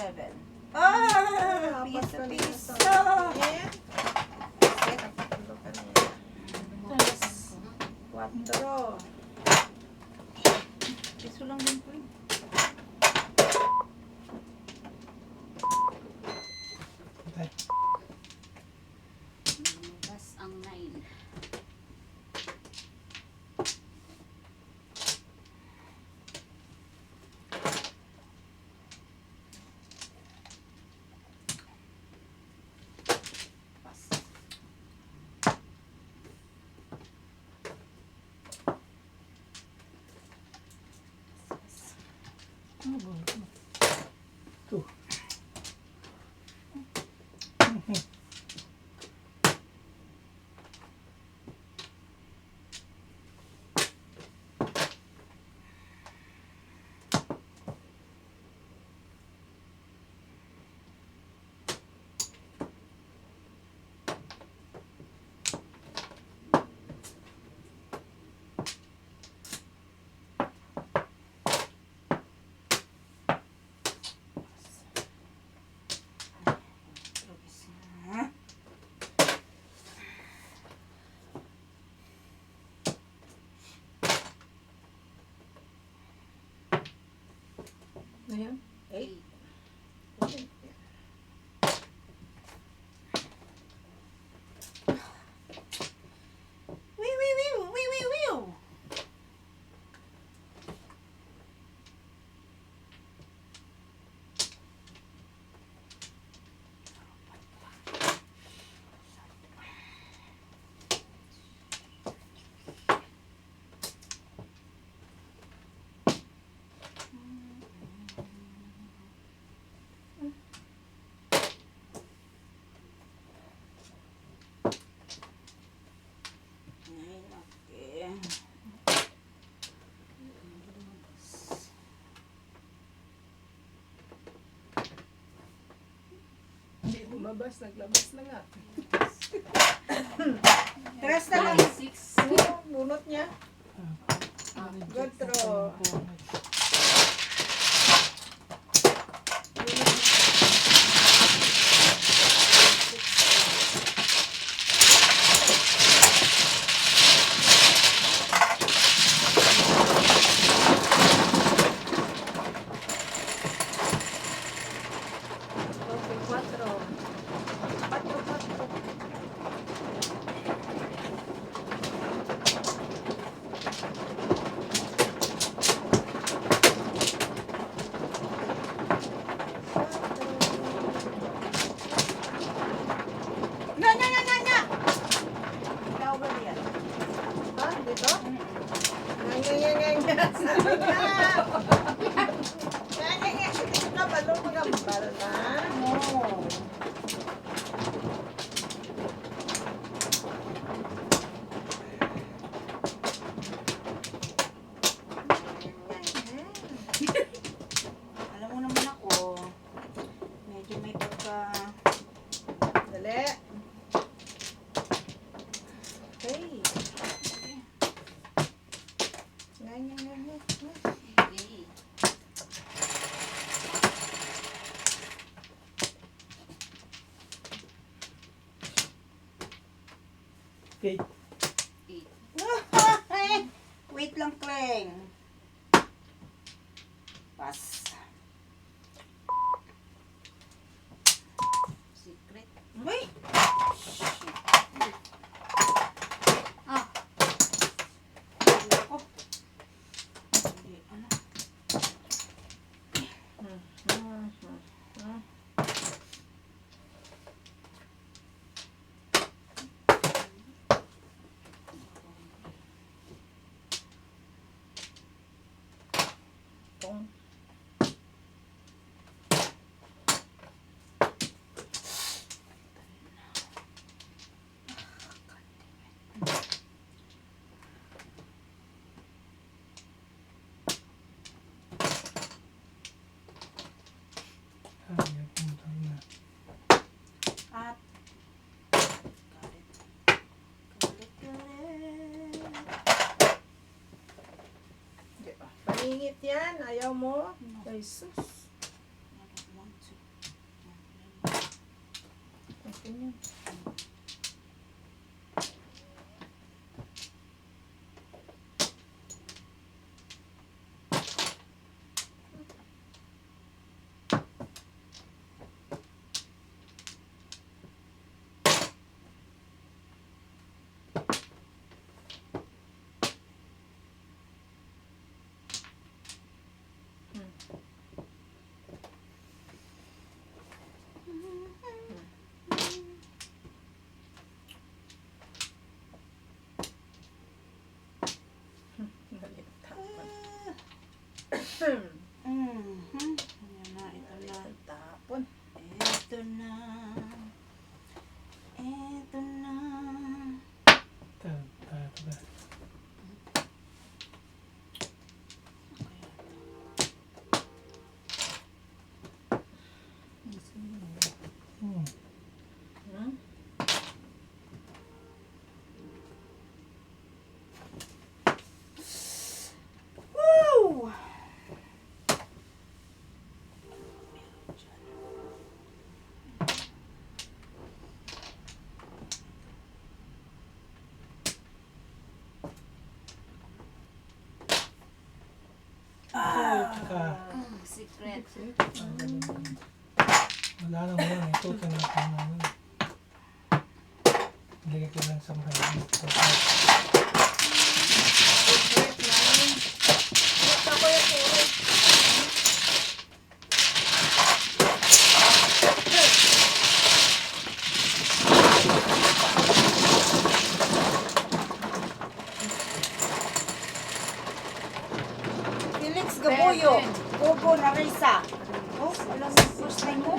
7. Ah! Piso-piso! Quattro. Piso lang din po. Lumabas ang 9. Ano ba? Ito. Ayan. 8. Wiu! Okay. Hindi lumabas, naglabas na nga. Tres na lang. 6. Bunot niya. Good throw. Okay, quattro. Quattro. Nya! Ikaw ba yan? Ha? Dito? Nga. Sabi nga. Nga. Dito ka, balo magambal na. No. Alam mo naman ako, medyo may pagka... Dali. Okay. Nga. Okay. 8. Wait lang, Kling. Pass. Secret. Uy! Ah. Ako. Hindi, ano? Tong. Hayop mo tayo. At Paningit yan. Ayaw mo. Ay, sus. I don't want to. natin yun. Mhm. Ayan na, ito na. Tapon. Ito na. Ito na. Tayo. Hmm. Hmm? Woo! Tsaka, Secret. wala nang yan. Ito, tinatang namin. Ilagay ko lang sa mahal. Secret namin. Ito ko yung puro. Felix Gaboyo. Gogo na Risa. Oh, alam mo, first time mo?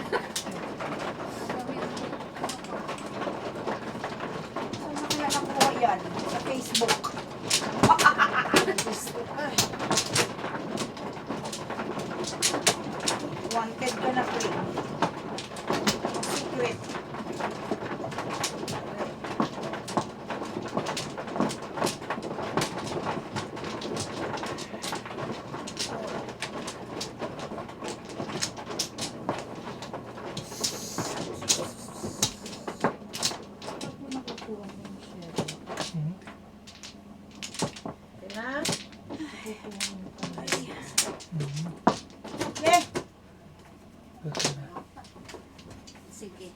Saan na kaya nakuha yan? Sa Facebook. Wanted ka na, Kling. Secret. Hmm. Okay na. Eh, Gusto na. Sige.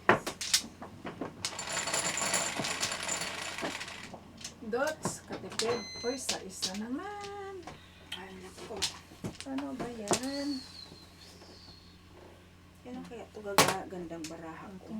Dots, katipid. Uy, sa isa naman. ay, naku. Ano ba yan? Yan ang kaya ito gandang baraha ko.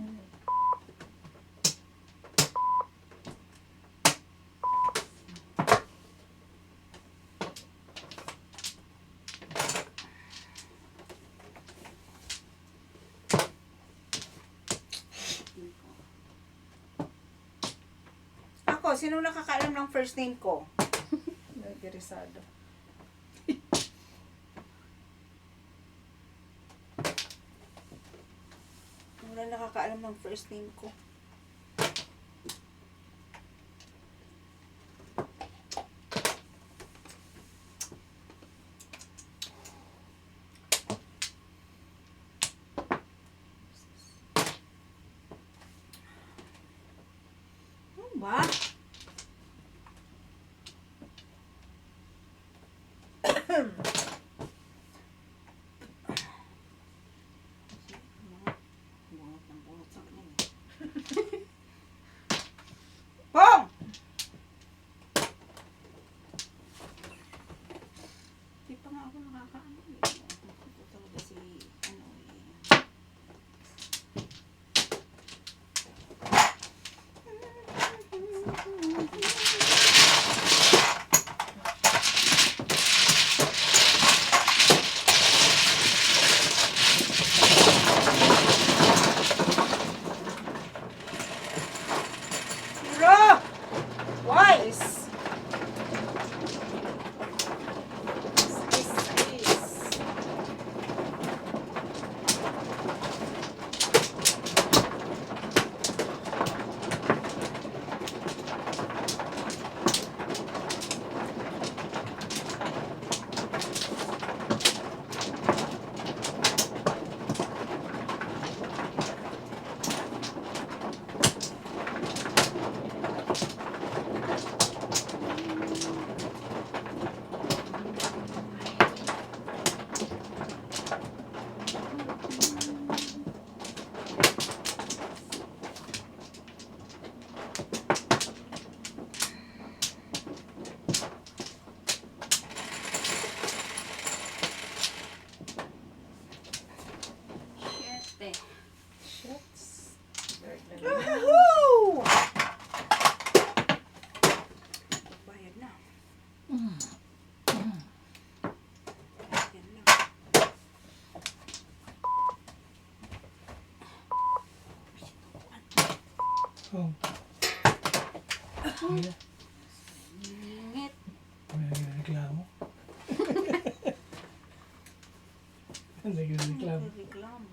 Ako, sino nakakaalam ng first name ko? Nagkirisado. Wala nakakaalam ng first name ko. Ano ba? Pong! Di pa nga ako nakakaano eh. Ito talaga si ano eh. Oh. Sige. Lingit. May nagreklamo. Nagreklamo. Reklamo.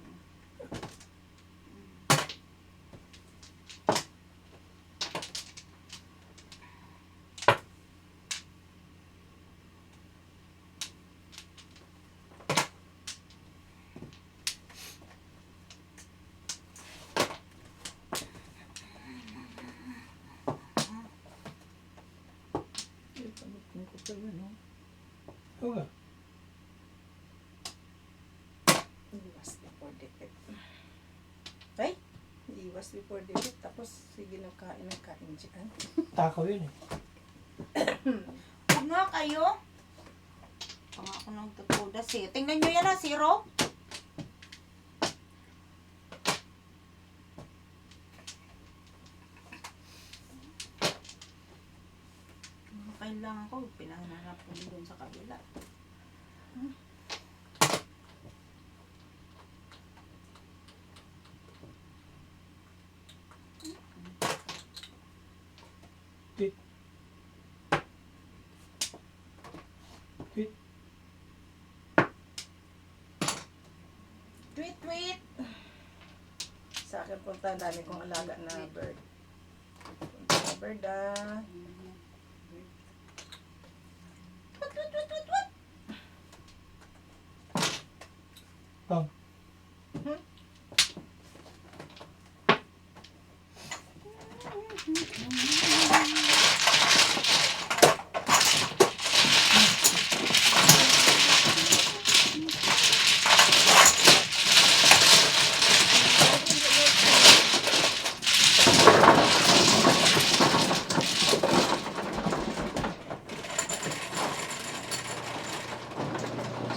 Ipamitin ko pa yun, oh. Oo nga. Iwas before defeat. Ay! Iwas before defeat. Tapos, sige ng kain dyan. Takaw yun eh. Huwag nga kayo. Pang ako nang tutudas eh. Tingnan nyo yan ha, zero. Kailangan ko, pinangarap ko doon sa kabila. Tit. Tit. Tweet, tweet! Sa akin punta, dami kong alaga na bird. Punta na bird, ah. Bang.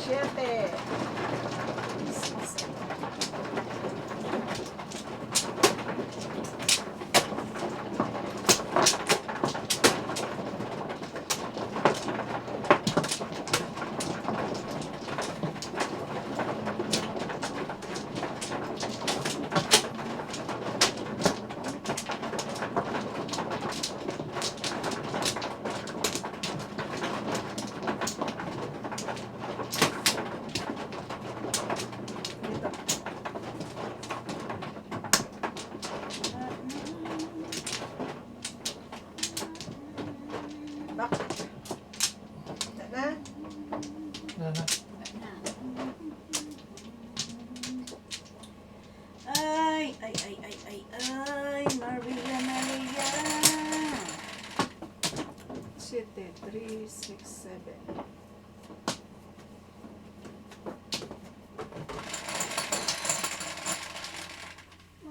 Siete. Dito. Back. Tara. Nana. Ay, Maria, Maria. 7, 3, 6, 7.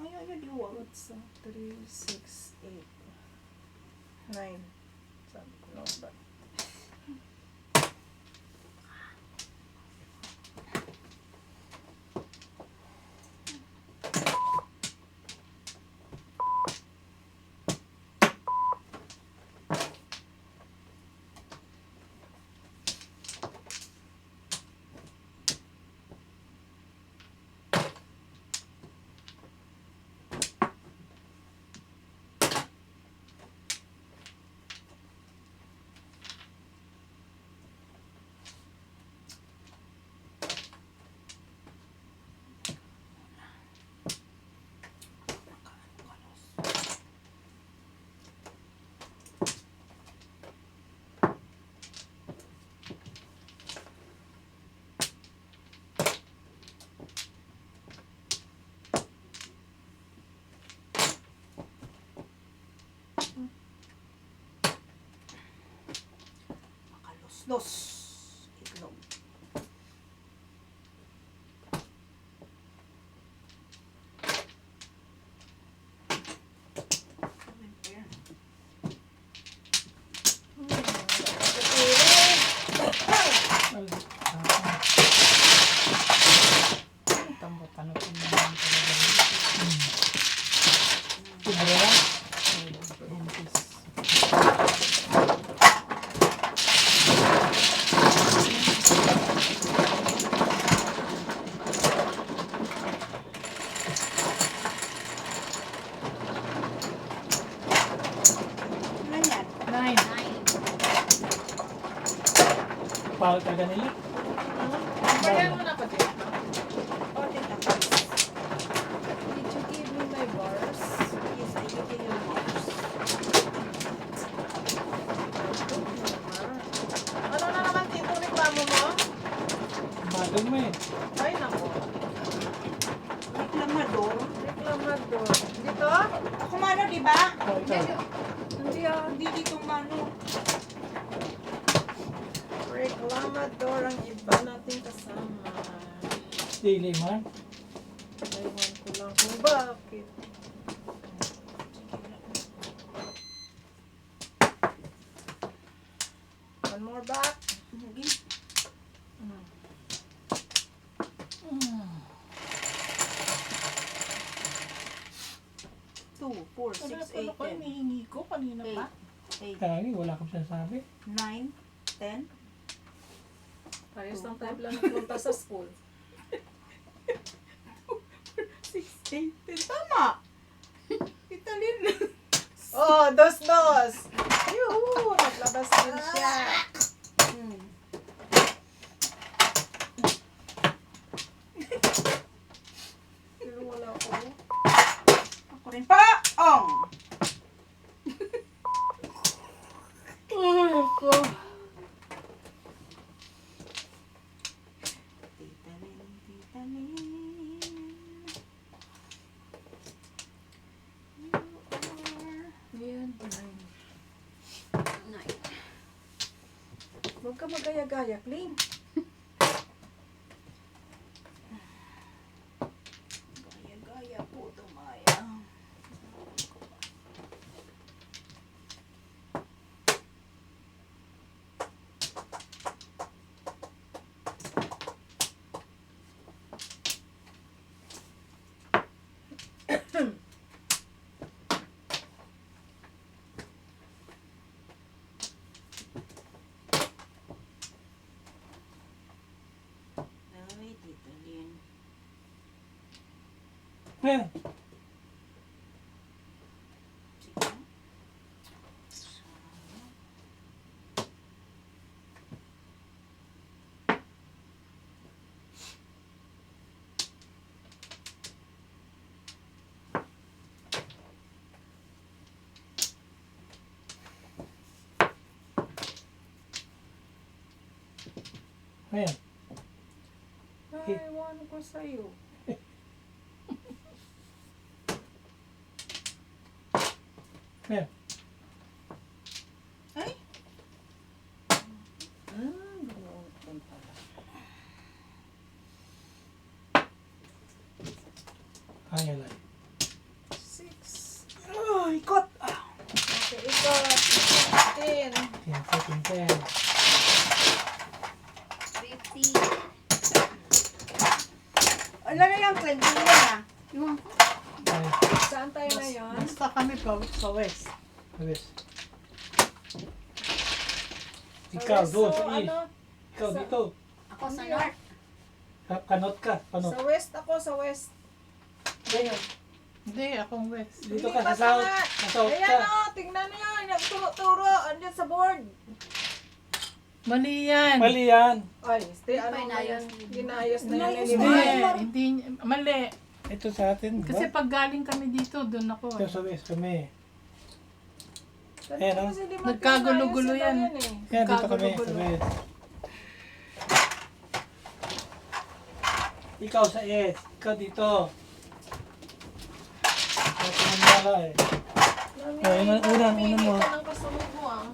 Ay, diwa. What's 3, 6, 8, 9. Sabi ko lang ba? Makaluslos. Itlog. Ay, Tambutan ko na lang talaga. Sobra lang. Pangit ka ganili. Bayan mo na pa din. Oh, tita, please. Did you give me my bars? Yes, I give you your bars. Ano na naman tito reklamo mo? Bagal mo eh. Ay, nako. Reklamador. Reklamador. Dito? Ako mano, di ba? Oh, ikaw. Hindi ah. Hindi dito mano. Reklamador ang iba nating kasama. Daily man. Ewan ko lang kung bakit. One more back. Sige. Two, four, six, eight, Ano ko, 10. hinihingi ko kanina pa? 8, Kaya wala kang sinasabi. 9, 10. Parehas lang tayo lang nagpunta sa school. 6, 8, 10. Tama! Italin. Oh, dos. Yuhu! Naglabas din siya. Pero wala ako. Ako rin pa! Ong! Ay, ko. Titalin, titalin. You are... Ayan. Nine. Huwag ka magaya-gaya, Kling. Gaya-gaya po tumaya. Ay, titalin. Ayan. Sige. Ayan. Ay, ewan ko sa'yo. Ayan. Ay! Ganoon din pala. Ayan lang. 6. Oh, ikot! Okay, ikot. 10. 10. 50. Wala na yung 20 na. Yung Ay, Saan tayo na yun? Basta kami pa sa west. Luis. Sa Ikaw, west, doon, so, sa east. ano? Ikaw, sa- dito. ako sa north. Kanot ka. Kanot. Sa west ako, sa west. Ayun. Hindi, akong west. Dito Hindi ka, pa sa south. tama. Sa south Ayan ka. o, tingnan niyo. Yung turo-turo. Andyan sa board. Mali yan. Mali yan. Ay, stay, Hindi pa ano na yan? inayos. Ginayos na yan. Inayos ni na Limay. yan. Hindi, mali. Ito sa atin, Kasi ba? pag galing kami dito, doon ako. Ito sa west kami. Ganun Ayan, oh. kasi di Nagkagulo-gulo mag-inayos yan. eh. Yan, dito kami sa Kagulo-gulo. west. Ikaw sa east. Ikaw dito. Ito ang mala eh. Ay, Namimili una mo. ka ng kasunod mo ah.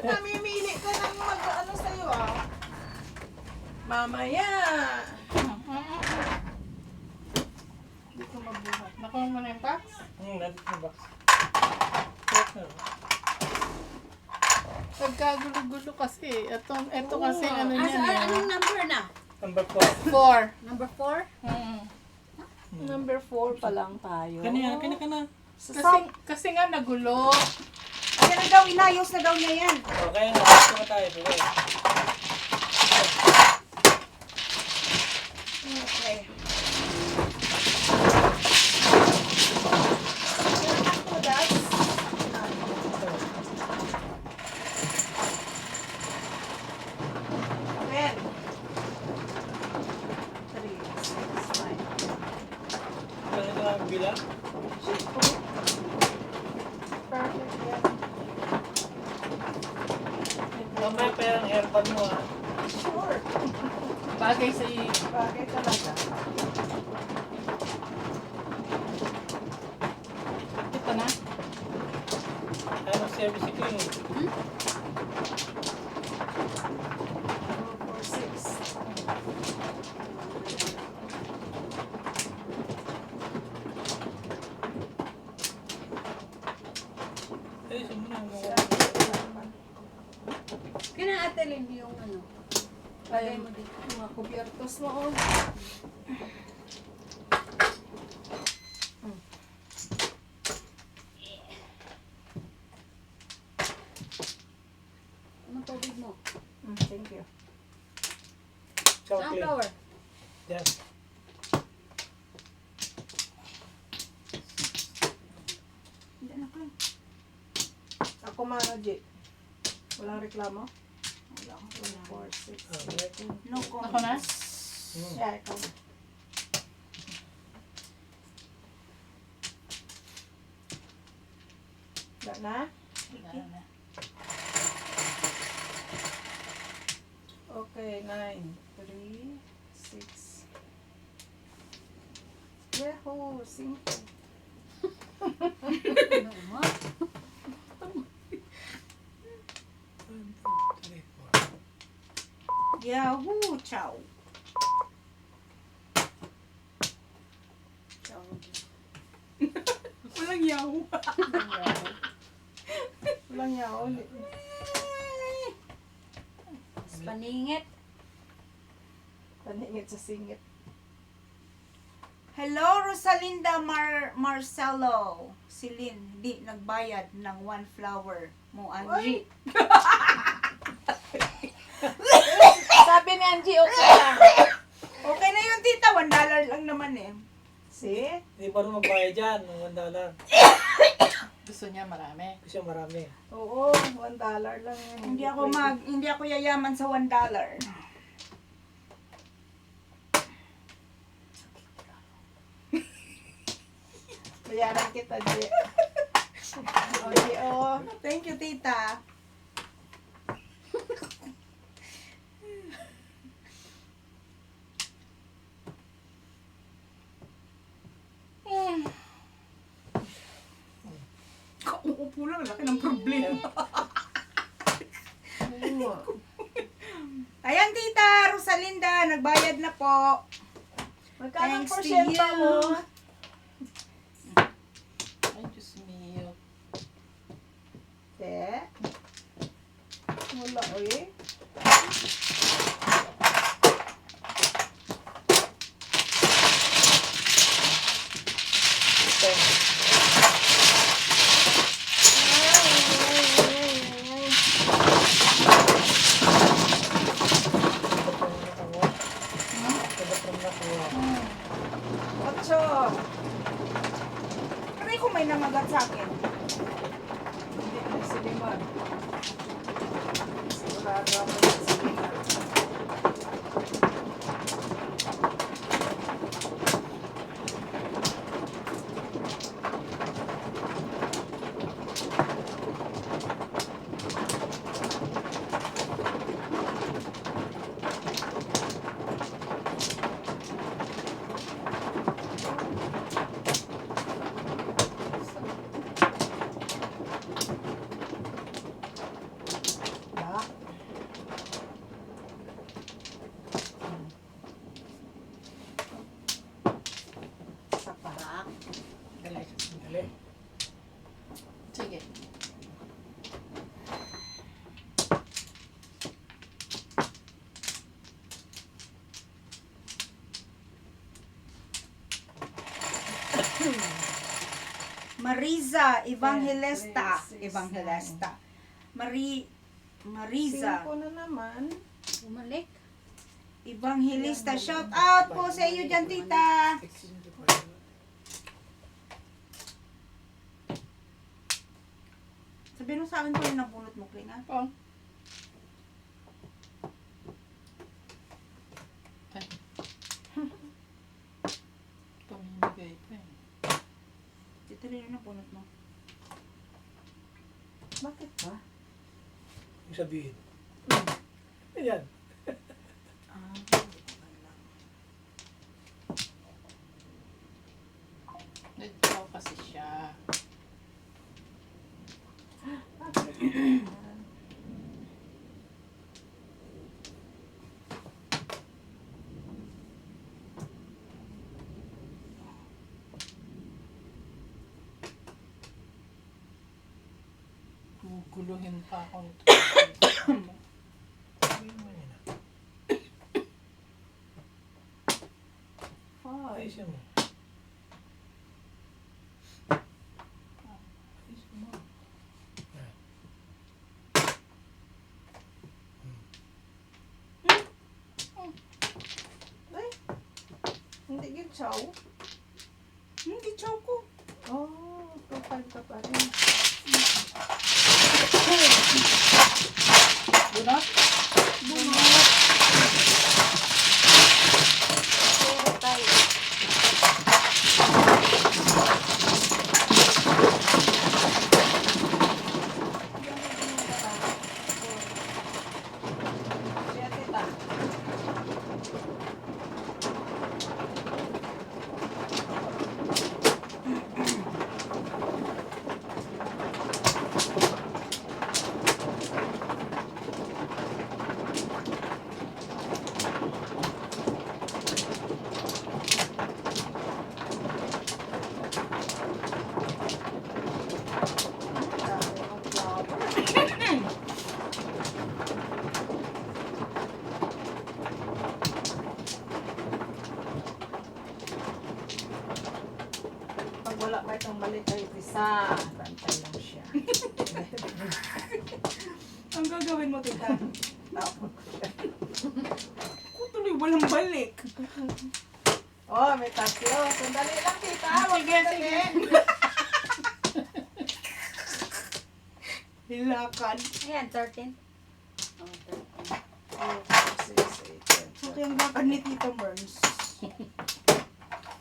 Namimili ka ng mag-ano sa'yo ah. Mamaya. Hindi ko mabuhat. Nakuha mo na yung box? Nandito sa box. Nagkagulo-gulo kasi. Ito kasi ano niya Anong na. number na? Number 4. Number 4? Number 4 pa lang tayo. Kanina, ka na. Kasi nga nagulo. Ayan na daw, inayos na daw niya yan. Okay na, dito na tayo. Sige. Okay. kabila. Perfect yan. Mamaya pa yung aircon mo ha. Sure. Bagay sa iyo. Bagay talaga. Ito na. Ano service ko yun. 4, 6. Eh, sumuna mo. Kinaatalin yung ano. Bagay mo dito. Mga kubyertos mo. Oh. Anong tubig mo? Thank you. Chocolate. Sunflower. Yan. Hindi na ko. Ako mano, J. Walang reklamo? Wala ko. 4, 6. Ah, okay. No Ako na? comments. Yeah, ikaw na. Wala na? Wala na. Okay, 9, 3, 6. Yeho, 5. Ano mo? 1, 2, 3, 4. Yahoo! Chow! Walang yahoo! Walang yaw. Paningit. Paningit sa singit. Hello, Rosalinda Marcelo. Silin, di nagbayad ng 1 flower mo, Angie. Sabi ni Angie, okay lang. Okay na yun, tita. $1 lang naman eh. See? Hindi pa rin magbayad dyan ng $1. Gusto niya marami. Kasi marami. Oo, $1 lang yan. Hindi ako yayaman sa $1. Bayaran kita, J. Okay, oh. Thank you, tita. Kauupo lang, laki ng problema. Ayan, tita, Rosalinda, nagbayad na po. Magkano Thanks to porsyento you. mo? Ay, Diyos mio. Te? Wala, oy. Ocho. Aray ko may namagat sa akin. Hindi na si Limon. Sigurado ako na si Limon. Ba? Isa pa. Dali. Dali. Sige. Mariza Evangelista. Three, six, Evangelista. Mariza 5 na naman. Bumalik. Evangelista. Shout out po sa iyo dyan, tita. 16, 24. Sabihin mo sa akin kung yung nabunot mo, Kling, ha? Oh. Ay. Pamimigay pa eh. rin yun ang bunot mo. Bakit ba? Yung sabihin. Ayan. Ah, Nagtaw kasi siya. Guguluhin pa ako nito. Sabihin mo yun. Ayusin mo. Ayusin mo. Ayan. Ay, hindi yun chow. hindi choco. Oh, kapal ka pa rin. Bunot? Bunot. Pero tayo. Siya, tita. Dami ng flower. Pag wala pa itong mali kayo, isa. Bantay lang siya. Ang gagawin mo, tita? Tapos siya. Ako tuloy walang balik. Oh, may tatlo. Sandali lang, tita. Sige, sige. Hilakan. Ayan, 13. Oh, 13. 6, 8, 10. Okay, ang gagawin ni Tita Merns.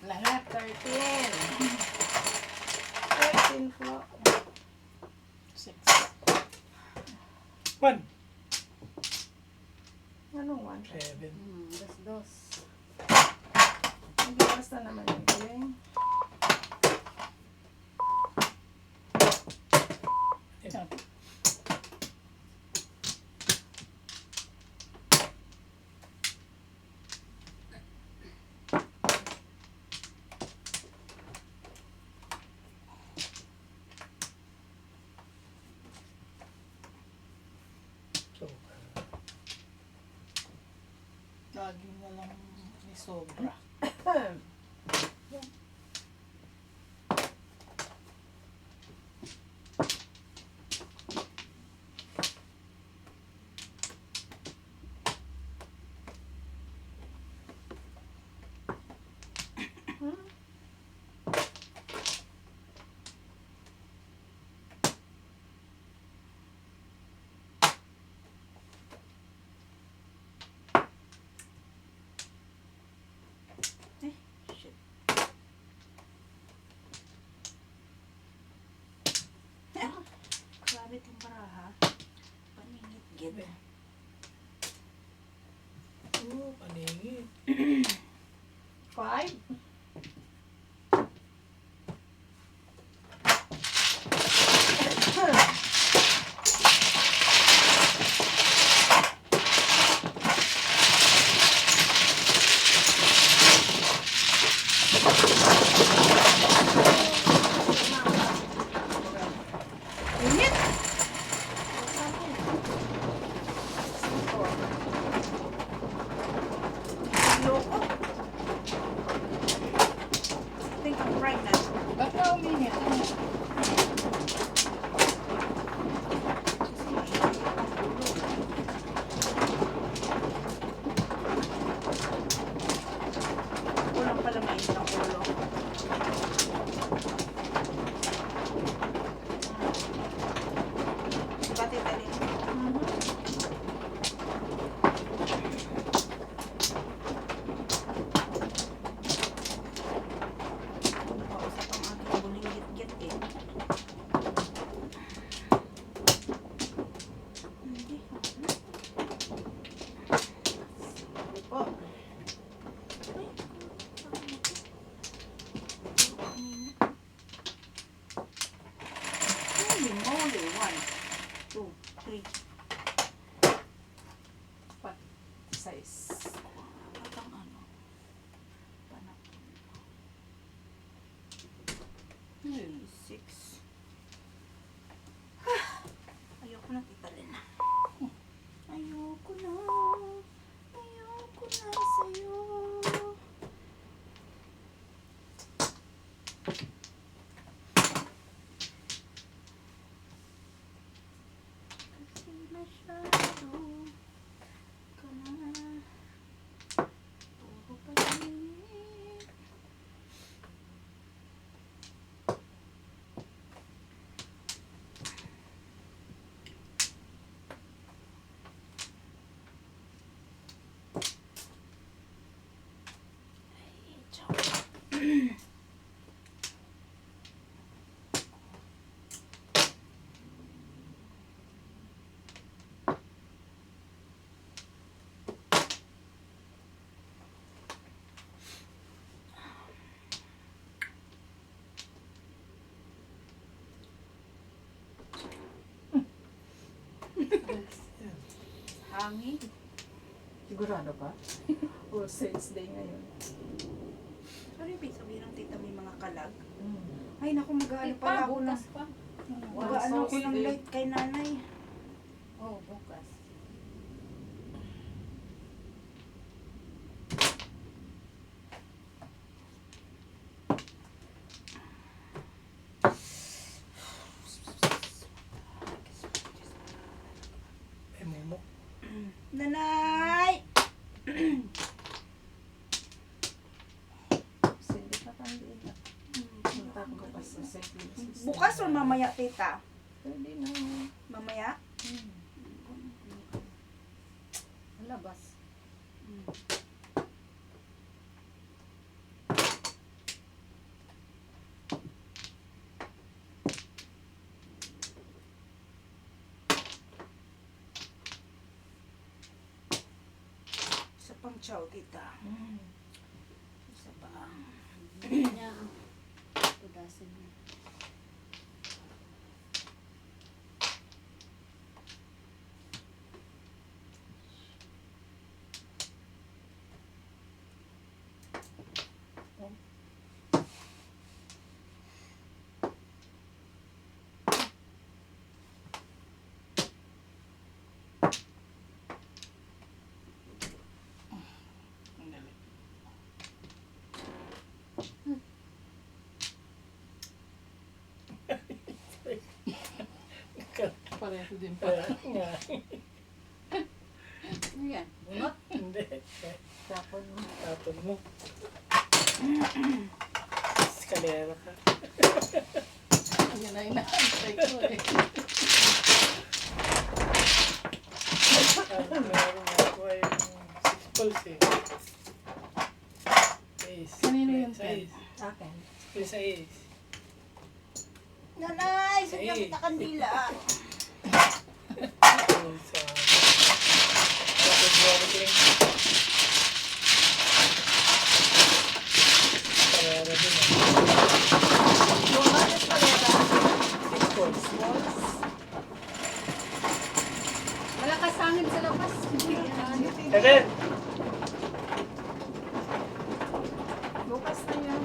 Lahat. 13 po. 6. 1, Anong one? 7. Dos. Hindi basta naman yun. Okay? Ayan. So, Lagi na lang may sobra. Shit. Grabe itong baraha. Paningit-git. paningin. 5. Init! Loko. I think I'm pregnant. Ba't na uminit? Kulang pala mainit ang ulo. Diba, Tita Lynn? Nakausap ang aking buling git-git eh. Agree. Size. Patang ano. Panak. 6. Ayoko na, Tita Lena. Ayoko na. Ayoko na sa'yo. Kasi masyado ka na. Puro pag-inip. Ay, tiyaw. Hangin. Sigurado ka? All Saints Day ngayon. Ano yung ibig sabihin ng tita may mga kalag? Mm. Ay, naku, mag-aano pala ako ng... bukas pa. Mag-aano ako ng Sausage. light kay nanay. Oh, bukas. May momo. Nanay! Hindi pa kandiin. Punta ko pa sa St. Louis. Bukas o mamaya, tita? Pwede na. Mamaya? Labas. Isa pang chow, tita. Isa pa. Niya. Pudasin niya. Pareho din pa. Nga. Ano yan? Bunot? Hindi. Tapon mo. Tapon mo. Eskalera ka. Yan ay naantay ko eh. Meron ako ay 6 pulse eh. Ace. Kanino yun, Sa Ted? ace. Akin. Yung sa ace. Nanay! Sadya kita kandila. Yung sa... Tapos walking. Parera din ah. Yung manis pa rin 6 pulse. Malakas hangin sa labas. Eden! Bukas na yan.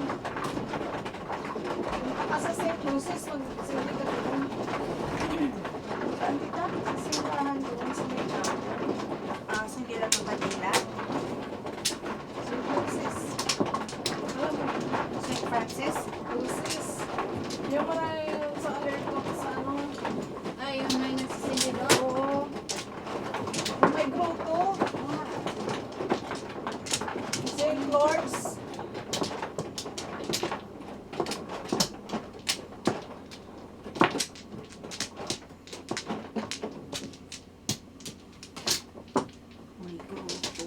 Asa St. Lucis, mag-sindi ka doon. Saan kita? Sa simbahan doon sa may chapel. Hindi lang ng kandila. St. Lucis. Alam mo, St. Francis. Lucis. Yung marami sa alert ko sa ano. Ay, yung may nagsisindi doon. Oo. Yung may grotto. St. Lord's. May grupo.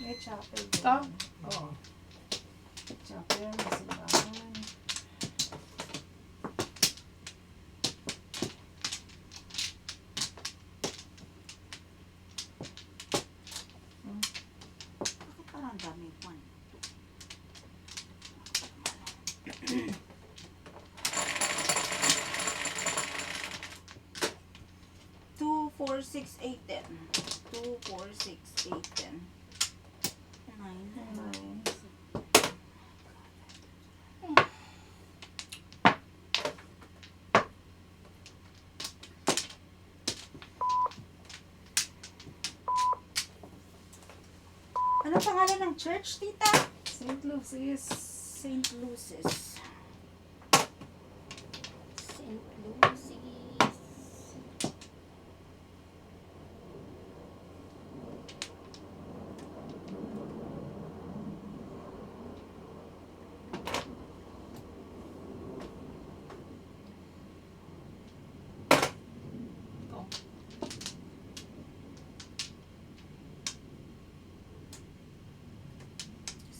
May chapel doon. Ito? Oo. Chapel, may simbahan. Bakit parang ang dami kwan? 6, 8, 10. 2, 4, 6, 8, 10. 9. 9. Ano pangalan ng church, tita? St. Lucy's. St. Lucy's. St. Lucy's.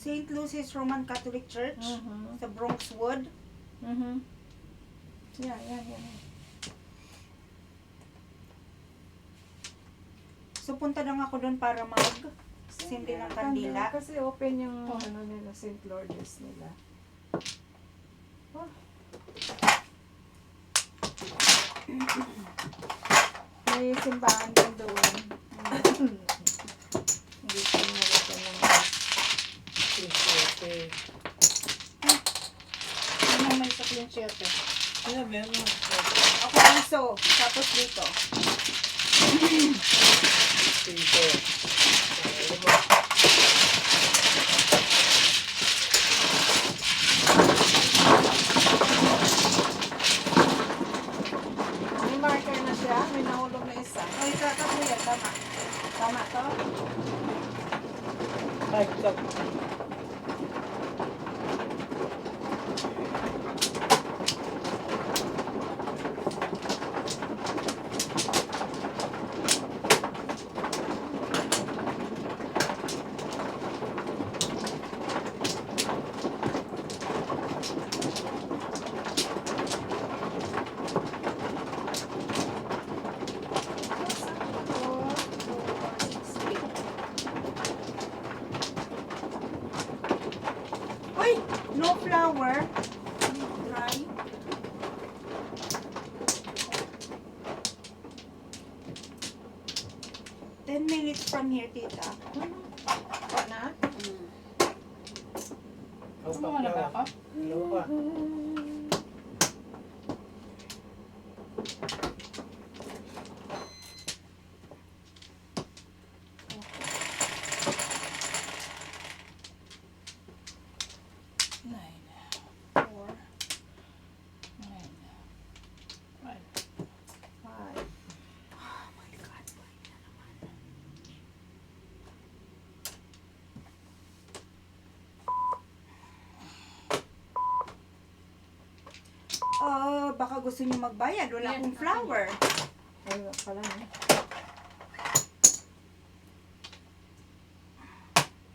St. Lucy's Roman Catholic Church sa Bronxwood. Yeah. So punta lang ako doon para sindi ng kandila. Kasi open yung ano nila, St. Lourdes nila. Oh. May simbahan din doon. Hindi ko nalagyan ng Okay. Ano may sa clean shirt eh. Ano, meron. Ako iso. Tapos dito. Dito. Ano ba? may marker na siya. May nahulog na isa. Ay, tatlo yan. Tama. Tama to? Ay, ito. Uy! No flower. Dry. Ten minutes from here, tita. Pa na? Sumuha na ba ako? Ano ba? Four. 5. Oh my God. Balik na naman. Baka gusto niyo magbayad. Wala Yan, akong flower. Ay, pala na.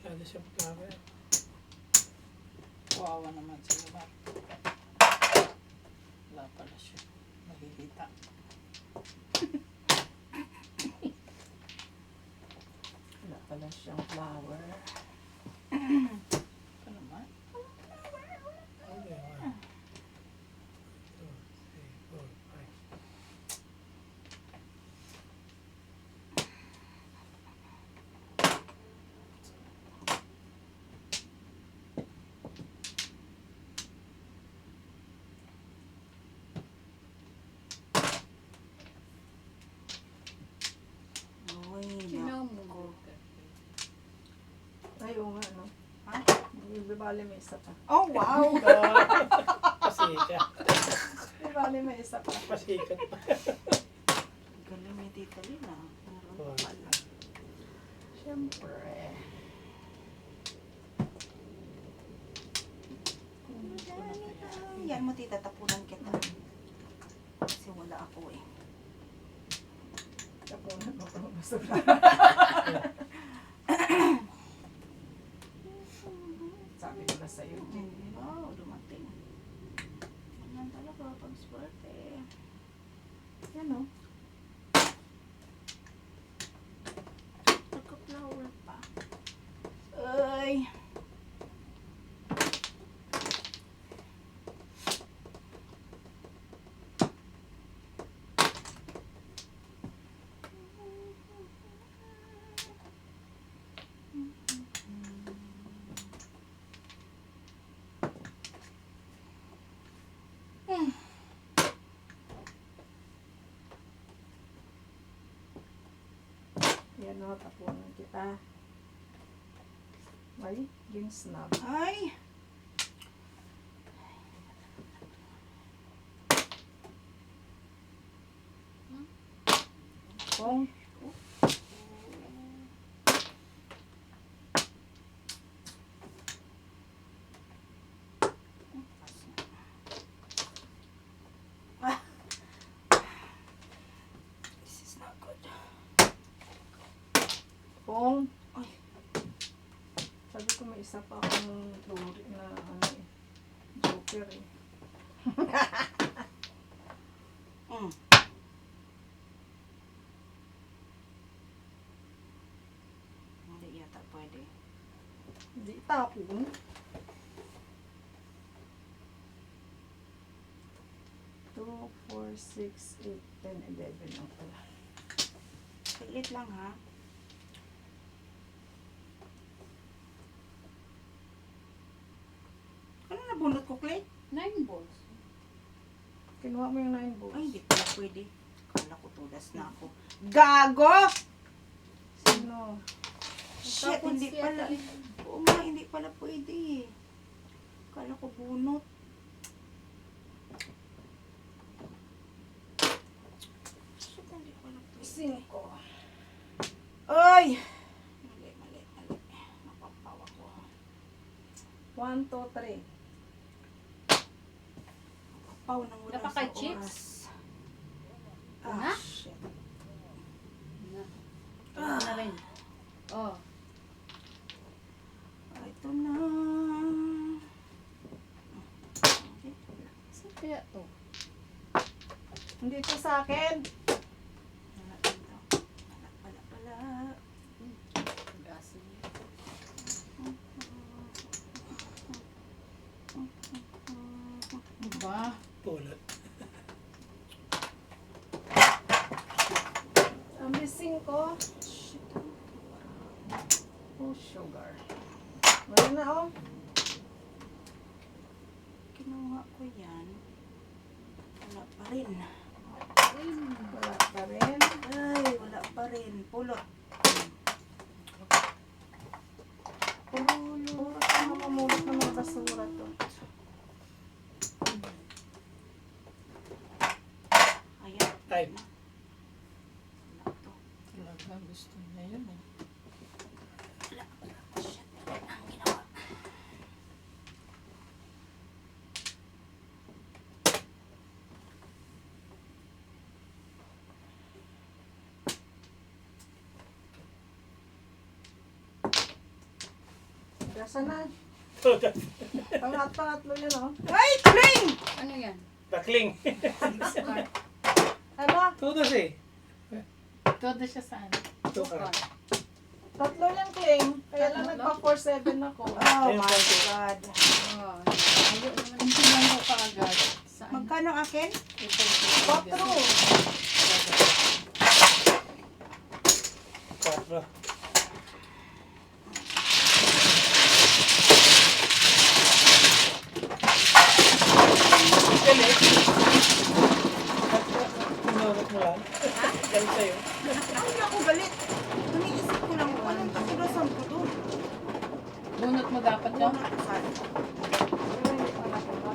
Lalo siya pagkaka. Kawawa naman sa lugar. Wala pala siya. Nakikita. Wala pala siyang flower. Ito naman. Okay, 1, 2, 3, 4, 5. Uy, Sinamog. Ay, oo nga, no? Ha? Di bali may isa pa. Oh, wow! Pasikat. Di bali may isa pa. Pasikat. Galing may tita Lina. Meron pa Oh. pala. Siyempre. Yan mo tita, tapunan kita. Kasi wala ako eh. Tapunan mo pa gusto Sabi ko na sa'yo. Wow, dumating. Ganyan talaga pag swerte. Yan, no? Nagka-flower pa. Ay! Ayan o, tapunan kita. Ay, ginsnap. Ay! Kung This is not good. Kung Ay. sabi ko may isa pa akong luri na ano eh. Joker eh. Mm. Hindi yata pwede. Hindi tapon. Two, 4, 6, 8, 10, 11 ang pala. Pilit lang ha. Ano nabunot ko, Clay? 9 balls. Kinuha mo yung 9 balls. Ay, hindi pala pwede. Kala ko tulas na ako. Gago! Sino? Shit, Tapos hindi siya pala. tayo. Oo nga, hindi pala pwede. Kala ko bunot. Shit, hindi pala pwede. 5. Ay! Mali. Napapawa ko. 1, 2, 3. Paw nang wala sa Napaka-chips? oras. Ha? Shit. Na. Ito na rin. Oh. Ito na. Okay. Saan kaya to? Hindi ito sa akin. Wala dito. Wala. Gasin. Diba? Pulot. Ang missing ko. Oh, sugar. Wala na oh. Kinuha ko yan. Wala pa rin. Wala pa rin. Ay, wala pa rin. Pulot. Puro ka mamulot ng mga basura to. Ayan. Type. Wala to. Talaga gusto niya yun eh. Shit. Ang ginawa. Gasa na. Tudas. Pangatlo yun oh. Ay, Kling! Ano yan? Bakling. Start. Ano? Tudas eh. Todo siya saan? Tukar. Tatlo yung claim. Kaya lang Tatlo? nagpa-4-7 ako. Oh Ayun, my konti. God. Oh. Ayaw naman. Hindi lang mo pa agad. Saan? Magkano akin? Ito. 4. Galit. Pinurot mo lang. Galit sa'yo. Ay, ako galit. Naniisip ko lang kung anong takulasan ko doon. Bunot mo dapat yun. Saan? Pero hindi pa nakuha.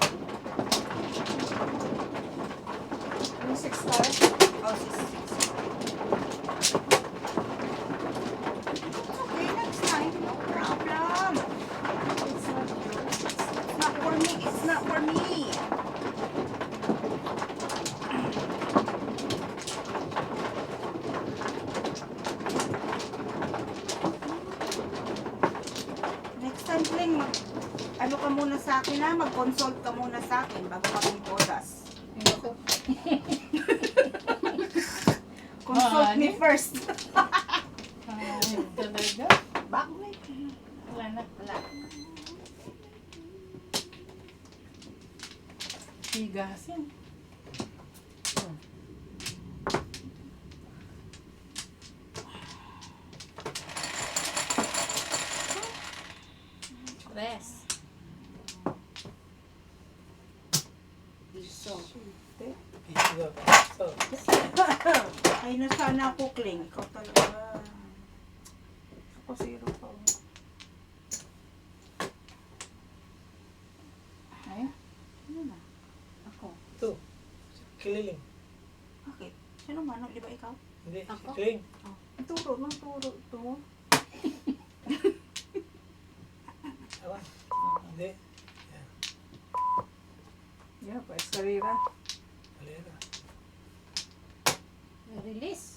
Yung 6 stars. Oh, sis. Okay, next time. No problem. It's not yours. It's not for me. It's not for me. Next time, Kling, ano ka muna sa akin ha? Mag-consult ka muna sa akin bago ka magpodas. Consult me first. Ay, talaga. Bakit? Wala na. Wala. Higasin. Tres. Iso. Go. So, Ay, na sana ako, Kling. Ikaw talaga. Ako, zero pa. Ay, ano na? Ako. Ito. Kililing. Bakit? Sino manong? Di ba ikaw? Hindi, si Ako? Kling. Turo ng turo to. Awan. Hindi. Yeah, pa eskalera. Kalera. Release.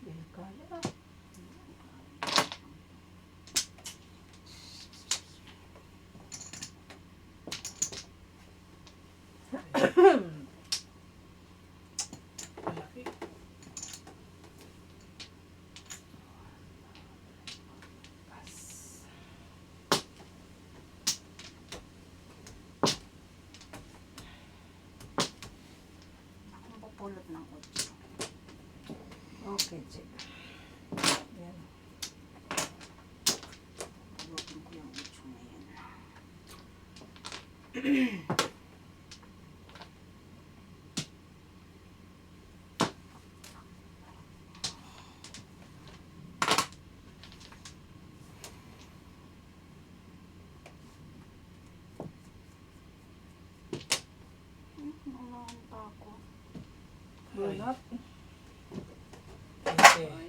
Delikado. Malaki. Ako mapupulot ng 8. Okay, check. Yan. Pulutin ko yung 8 na yan. Naunahan pa ako. Bulot. Okay. Ayan.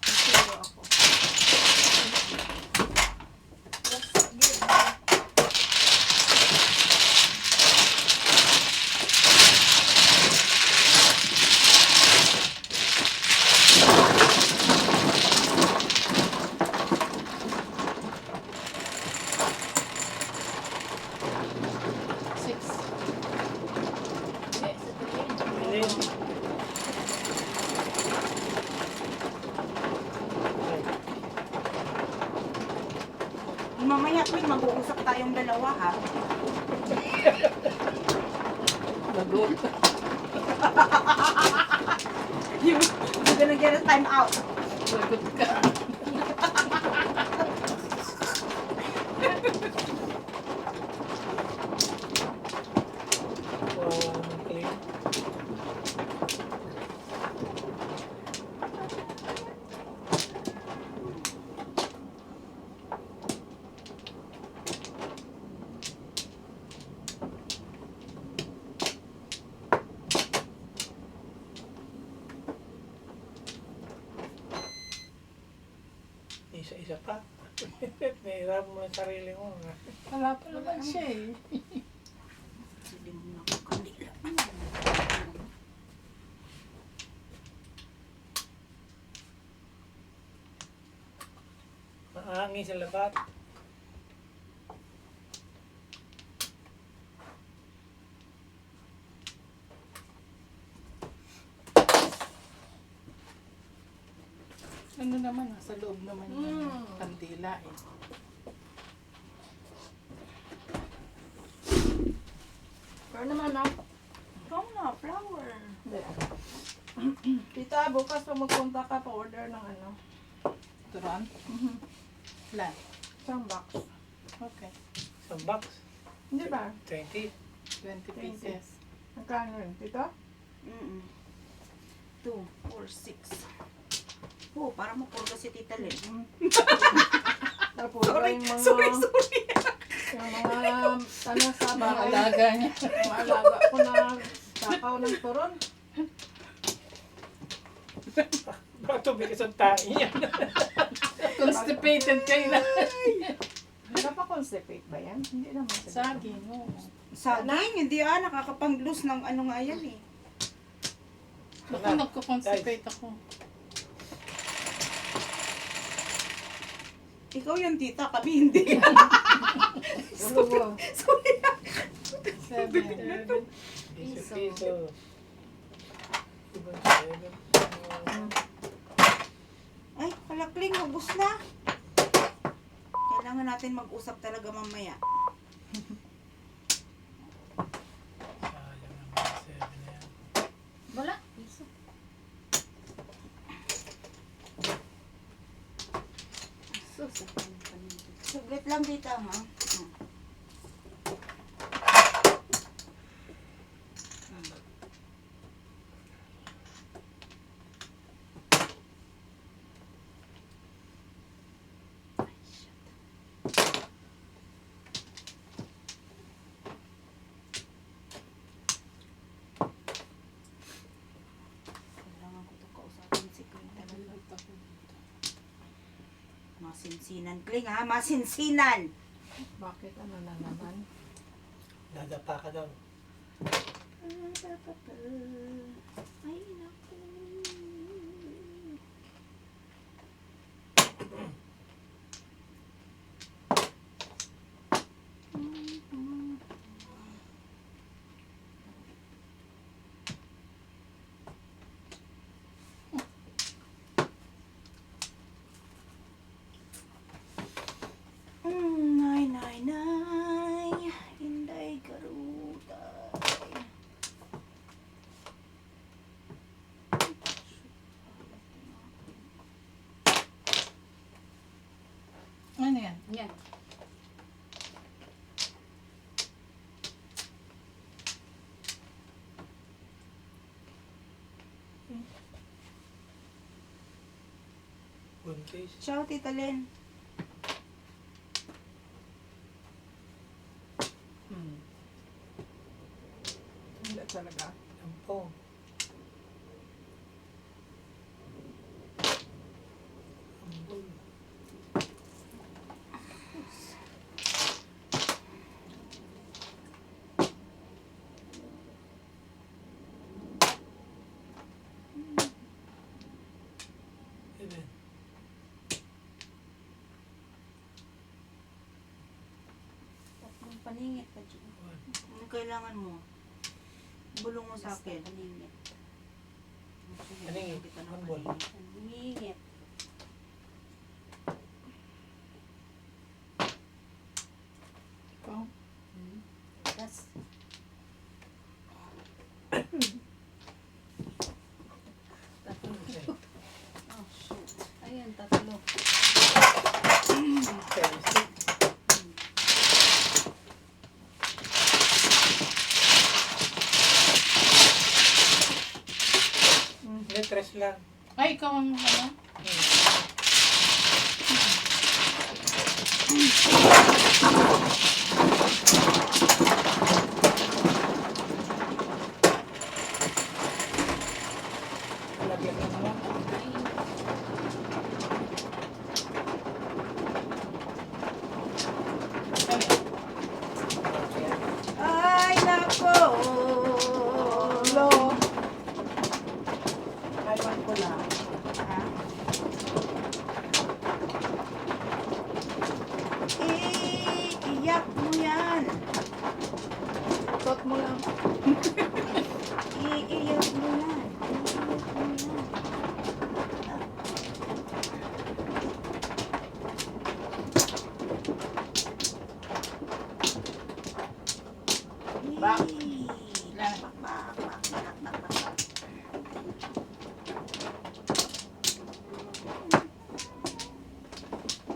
Zero ako. Six. Hindi, sa tingin. Kililing. Mamaya, Queen, mag-uusap tayong dalawa, ha? Lagot. You're gonna get a time out. Lagot ka. Kling. Isa-isa pa. Nahirap mo ang sarili mo. Wala pa naman siya eh. Hindi mo nakakandila. Maangin sa labat. Ano naman, nasa loob naman yung kandila eh. Pero naman, no? Ikaw na, flower. Tita, bukas pa magpunta ka pa order ng ano. Turan? Lan. Isang box. Okay. Isang box. Hindi ba? 20. 20 pieces. Magkano yun? Tito? 2, 4, 6. Oh, para mapurga si Tita Lynn. Tapos Sorry, yung mga, sorry. yung mga tanong sa Mga bahay. alaga niya. Mga alaga ko na takaw ng turon. Baka tubig sa tahi niya. Constipated kayo na. Nagpa-constipate ba yan? Hindi naman. Saging, no. Saging, hindi nakakapang-lose ng ano nga yan eh. Baka nagko-constipate ako. Ikaw yan, tita. Kami hindi. Oo. Seven. Piso. Ibang 7. Ay, kalakling. Ubus na. Kailangan natin mag-usap talaga mamaya. Sayang naman 7 na yan. Wala. Piso. Sus, ang paninda. Saglit lang, tita, ha? Kailangan ko ito kausapin si Kling talaga. Masinsinan, Kling, ha? Masinsinan! Bakit? Ano na naman? Dadapa ka daw. Ay, naku. Nay, nay, nay. Inday garutay. Ano yan? Yan. Buntis. Ciao, Tita Len. Hindi talaga. Tampong. Ambul. Seven. Tatlong paningit pa dyan. Ano kailangan mo? Bulong mo sa Basta akin. paningit. Paningit. Kita ng Ambul. paningit. Paningit. Ikaw? Tas, tatlo. Oh, shoot. Ayan, tatlo. 36. Hindi, 3 lang. Ay, ikaw ang ano? Lagyan na naman. Ay, nako. Hello. Taiwan ko na. Ha? Iiyak mo yan. Tot mo lang. Iiyak mo yan. Bak. Bak, bak, bak, bak, bak, bak.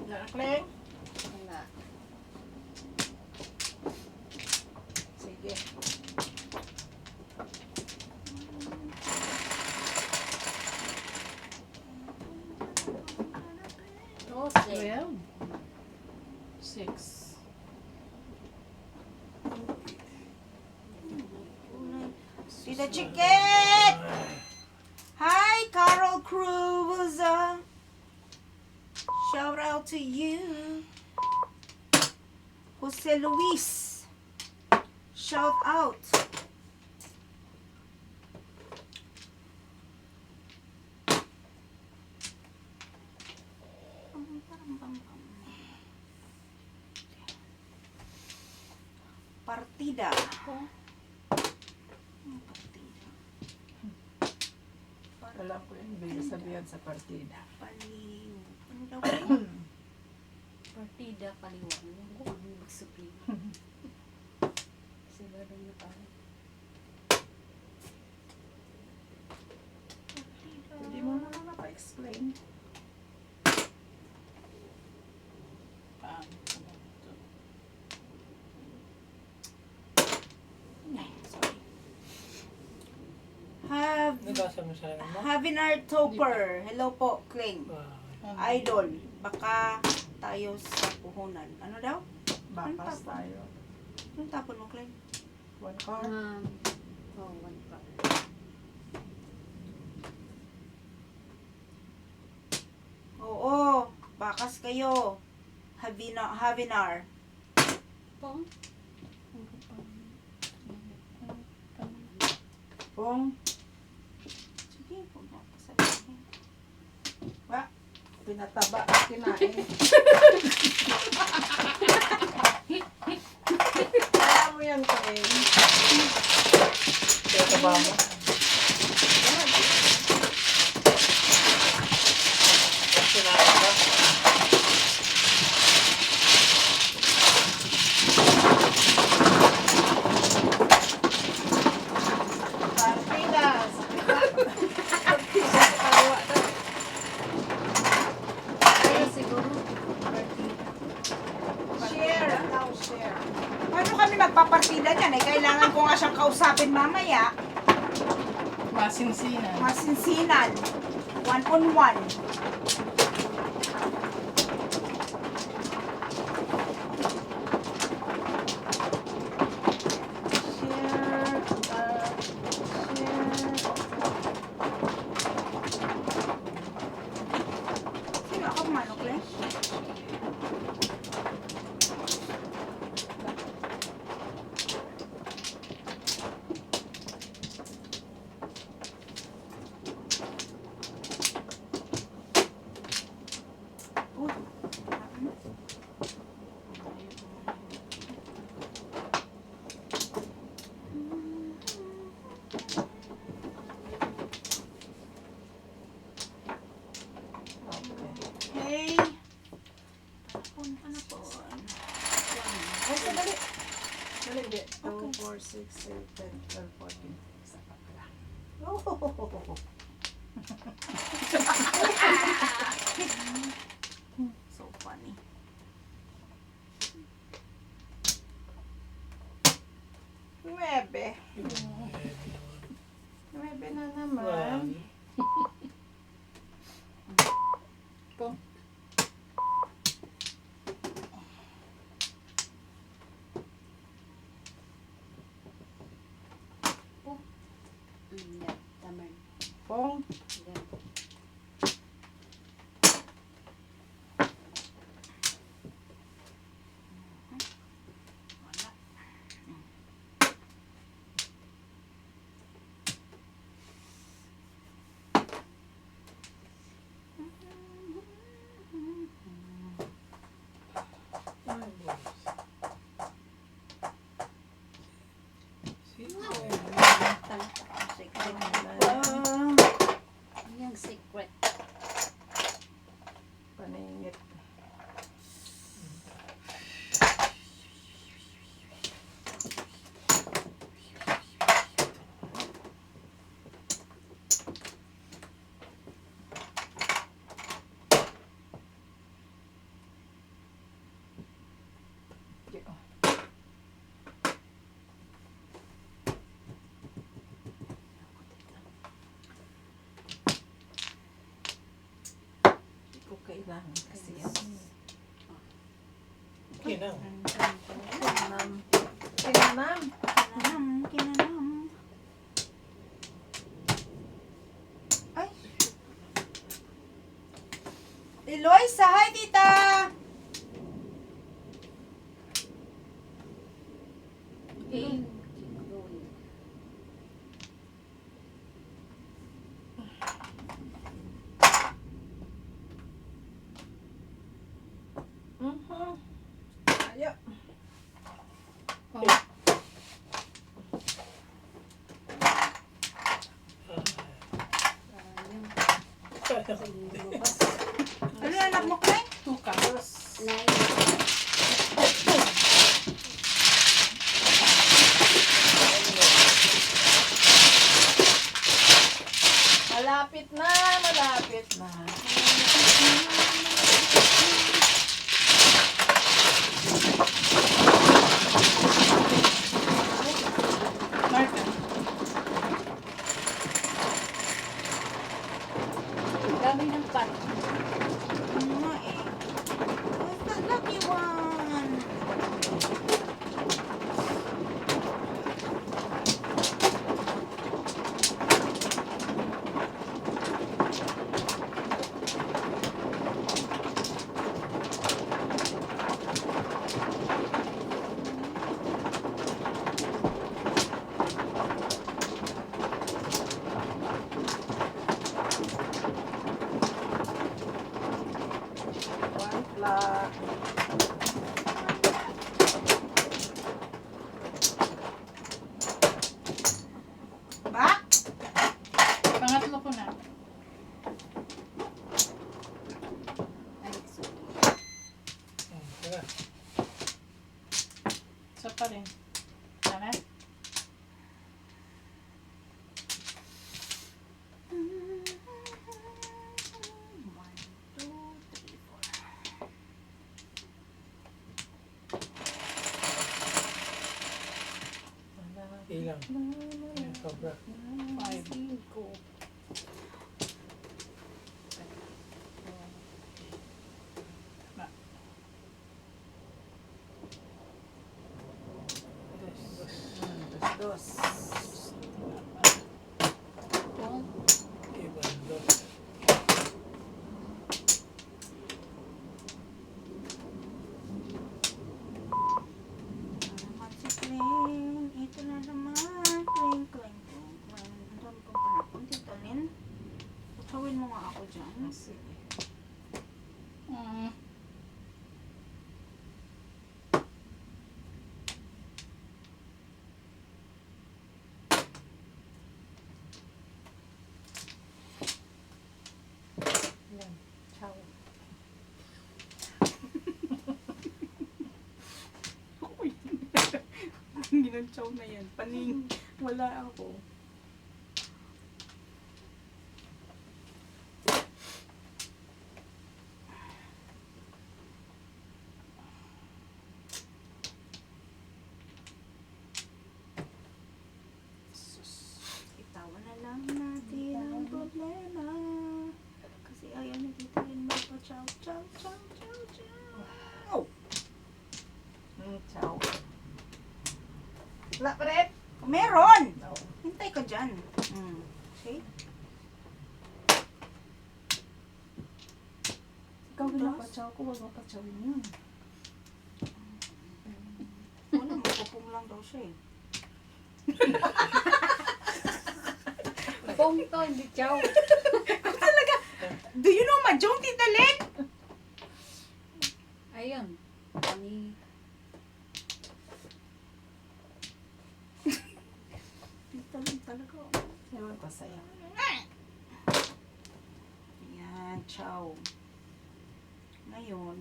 Nakakling. Wala. Sige. Dose. 12. 6. Tita Chicken! Hi, Carol Cruz. Shout out to you. Jose Luis. Shout out. Partida. Oh. Partida. Alam ko yung ibig sabihan sa partida. Paliw. Ano daw kaya? Partida kaliwang. Yung kung ano yung sabihin. Sila rin na tayo. Hindi mo naman mapa-explain. Ay, sorry. Have Nabasa mo sa akin mo? Havinar Topper. Hello po, Kling. Idol. Ano? Baka tayo sa puhunan. Ano daw? Bakas tayo. Anong tapon mo, Kling? One card. One card. Oo. Bakas kayo. Havinar. Pong. Pong. Sige, huwag na pasabihin. Pinataba at kinain. Kaya mo yan, Kling. Kaya taba mo? Sinabi ka? Partidas. Kaya siguro. Share. Now share. Paano kami magpapartida niyan? Eh, kailangan ko nga siyang kausapin mamaya. Masinsinan. Masinsinan. One-on-one. Sino ako manok, Le? Uy. Hey. Panapon. Ay, sadali. Dali, di. 2, 4, 6, 8, 10, 12, 14. Isa pa pala. Oh! So funny. Nuebe. Nuebe na naman. Pong. Yeah, taman. Pong. Yan. Wala. Yung secret. Paningit. Hindi ko kailangan kasi yan. Kinang. Kinanam. Kinanam. Kinanam, kinanam. Ay. Eloisa, hi tita! Going. Ayo. Pong. Ano anak mo, Kling? 2 ka. Malapit na, malapit na. Marka. Dami ng pan. Ano nga eh. Where's the lucky one? One flat. Ba? Pangatlo ko na. Tara. Isa pa rin. Tama? Ilang. Ayan, sobra. 5. Dos. Ibang dos. Naman si Kling. Ito na naman. Kling, Kling, Kling, Kling. Ang dami kong panakon. Tita Lynn. Utsawin mo nga ako dyan. Sige. Mm. Yan. Ciao. Ginantsaw na yan. Paning. Wala ako. Itawan na lang natin ang problema. Kasi ayaw na Tita Lynn magpa-chow, chow, chow, chow, chow. Ciao. Wala pa rin. Meron! No. Hintay ka dyan. Okay? Ikaw pinapachaw ko, wag mapachawin yun. Wala, magpupong lang daw siya eh. Pong to, hindi chow. Do you know Mahjong, Tita Lynn? Ayun. Pani. Tita Lynn talaga. Ewan ko sa'yo. Yan, chow. Ngayon.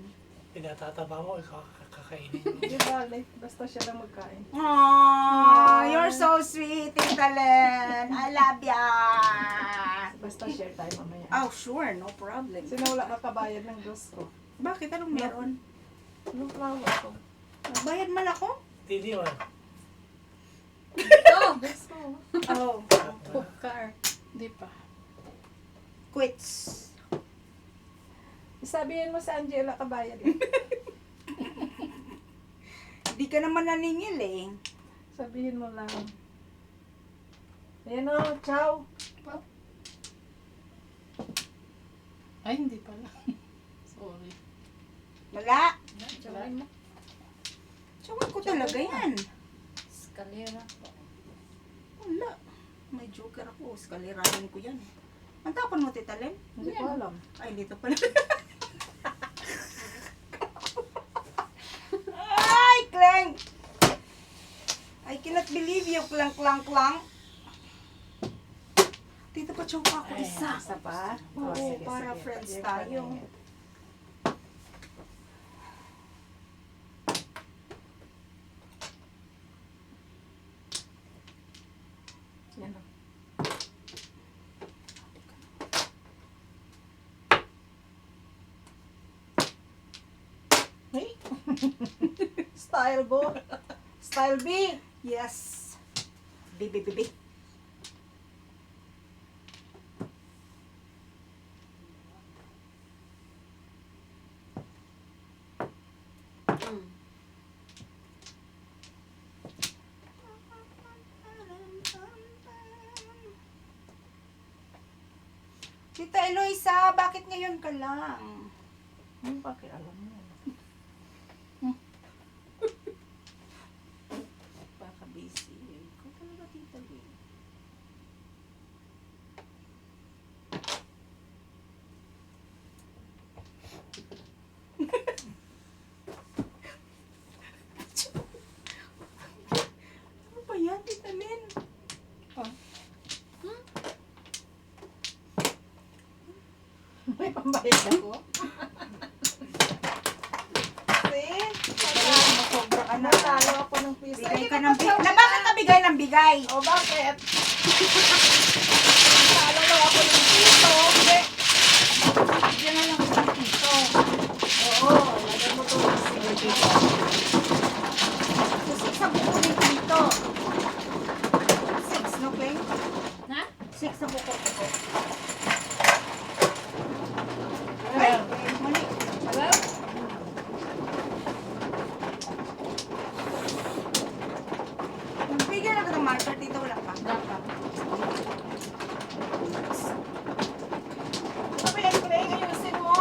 Pinatataba mo, ikaw kakainin. Di bale, basta siya lang magkain. Aww, you're so sweet, Tita Lynn. I love ya. Basta share tayo mamaya. Oh, sure, no problem. Sino wala makabayad ng dos ko? Bakit? Anong meron? Anong flower ko? Bayad man ako? Titi man. Oh! Dos ko. Oh, Pupkar. Di pa. quits. Isabihin mo sa Angela kabayad. Eh. Di ka naman naningil eh. Sabihin mo lang. Ayan o, ciao. Ay, hindi pala. Sorry. Wala. Chawin mo. Tsawin ko talaga yan. Escalera. Wala. May joker ako. Skalirahin ko yan. Ang tapon mo, Tita Lynn? Hindi ko alam. Ay, dito pala. Ay, Kling! I cannot believe you, klang, klang, klang. Dito magpa-choke ako Ay, isa. Isa pa? Oo, sige, para sige. friends Yung tayo. paningit. Yan o. Hey! Style bo. Style B. Yes. Bibi. Mm. Tita Eloisa, bakit ngayon ka lang? Yung pakialam mo. Baka busy. Ikaw talaga, Tita Lee. Ano ba yan, Tita Lynn? May pambayad ako. See? Sobra ka na. Natalo ako ng piso. Bigay ka ng bigay. Na bakit ka bigay ng bigay? O bakit? Natalo lang ako ng piso. Diyan na lang isang piso. Oo, lagyan mo to ng sige. So, 6 ang kukunin ko dito. 6, no, Kling? Ha? 6 ang kukunin ko. Ay, Mali. Hello? Bigyan na ka ng marker dito, wala pa. Sabi yan, Kling, ayusin mo.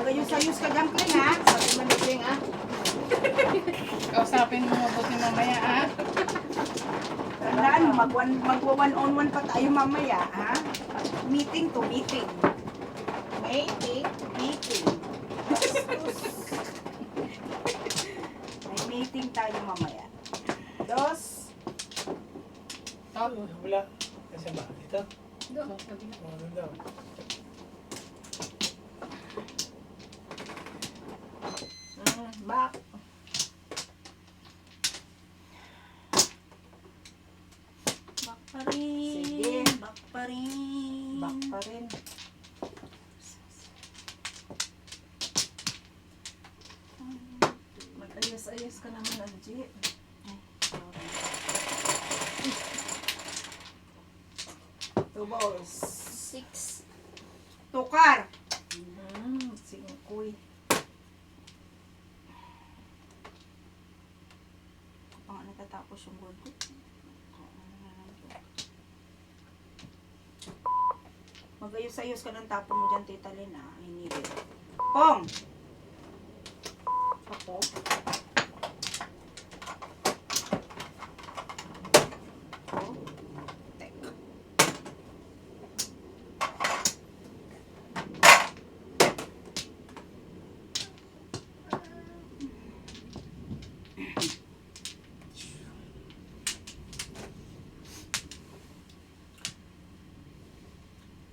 Magayos-ayos ka dyan, Kling, ha? Sabi mo ni Kling, ah. kausapin mo mabuti mamaya, ha? Tandaan, mag-one-on-one pa tayo mamaya, ha? Meeting to meeting. Mating. Meeting. May meeting tayo mamaya. Dos. Top. Wala. Kasi ba? Ito? Doon, kabila. Ano daw? Back. Back pa rin. Sige. Back pa rin. Back pa rin. Mag-ayos-ayos ka naman, Angie. Two balls. 6. Tukar. Singkoy. Pang natatapos yung gold ko. Magayos-ayos ka ng tapon mo dyan, Tita Lynn, ha? I need it. Pong! Ako. Oh. Tek.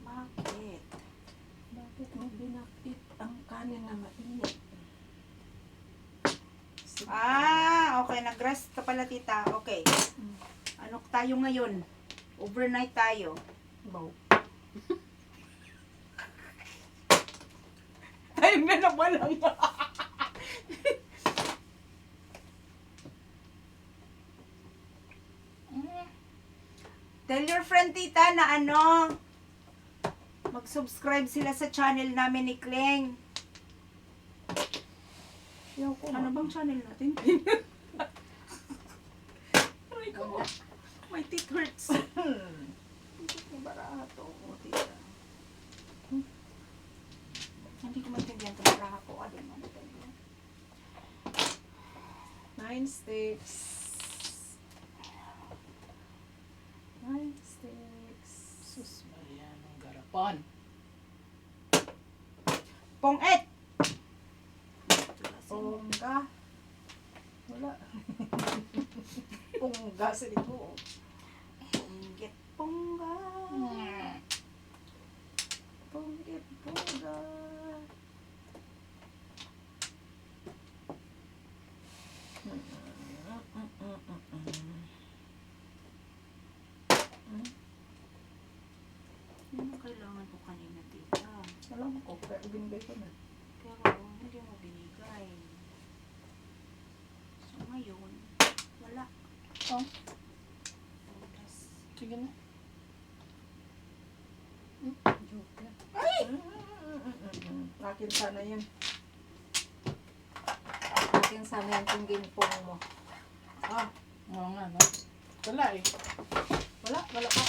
Bakit? Bakit mo binakit ang kanin na mainit? Okay. Nag-rest ka pala, Tita. Okay. Ano tayo ngayon? Overnight tayo. Bow. Tayo na naman lang. Tell your friend, Tita, na mag-subscribe sila sa channel namin ni Kling. Ano bang channel natin? Aray ko. My teeth hurts. Hindi baraha to. Tita. Hindi ko maintindihan ito. Baraha ko. I don't know. 9 sticks. 9 sticks. Sus, Maria, ng garapon. Pong-et! Pongga. Wala. Pongga sa liko. Pongga. Punggit pungga. Yun ang kailangan ko kanina, tita. Alam ko, kaya binigay ko na. Pero hindi mo binigay. So ngayon, wala. Oh, Oras. sige na. Joker. Akin sana yun. Akin sana yung tingginpong mo. Ah, Oo nga, no? Wala eh. wala pa ko.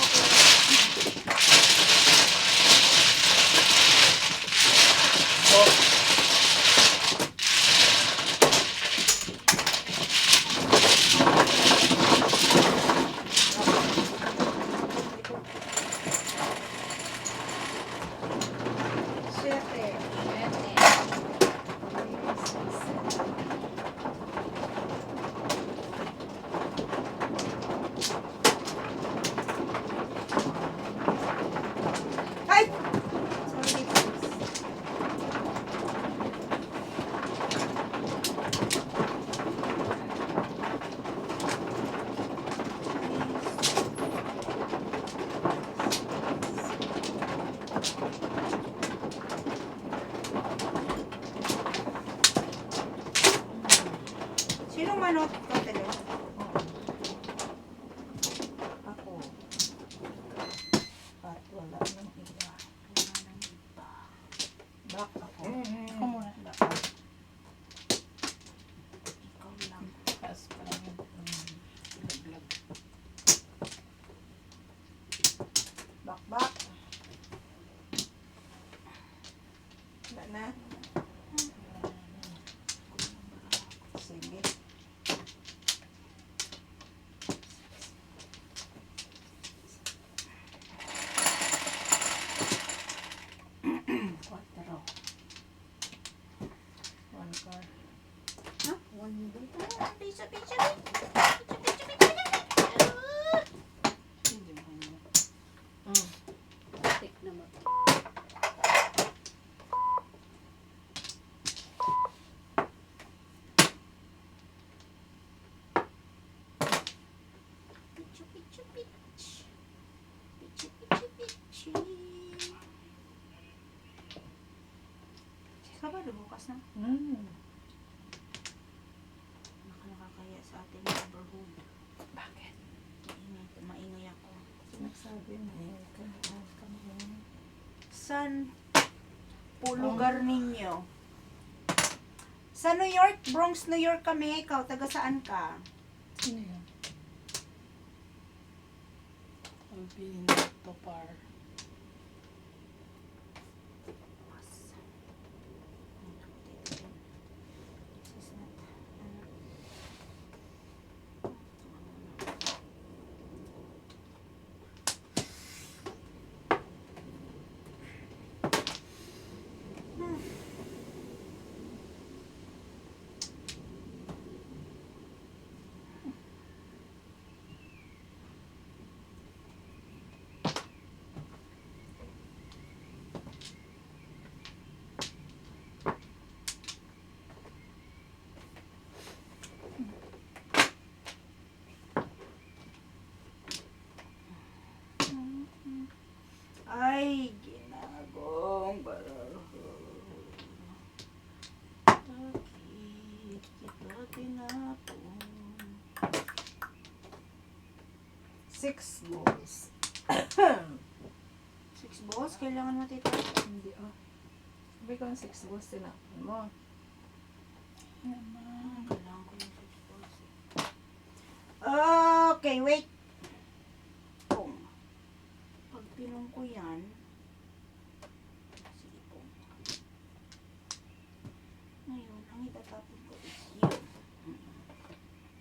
Siyete. Ay! Sorry, please. Sino manot ko talo? Ako. At wala nang iba. Wala nang iba. Back ako. Ako muna. Ikaw lang. Taas pa lang yun. Vlog. Back. Wala na. Sige. Quattro. One card. One bit. Pizza. Hindi mo kanya. Tik naman. Sabado bukas na. Nakakaya sa ating neighborhood. Bakit? Maingay ako. Sinasabi na kami. San po lugar ninyo? Sa New York, Bronx, New York kami. Ikaw, taga saan ka? Sino yun? Alvin Topar. Ay, ginagong baraho. Bakit kita tinapon? 6 balls. 6 balls? Kailangan mo tita? Hindi Sabi ko ang 6 balls tinapon mo. Kailangan ko yung 6 balls. Okay, wait. Pong. Pag pinong ko yan, sige pong. Ngayon, ang itatapon ko is yun.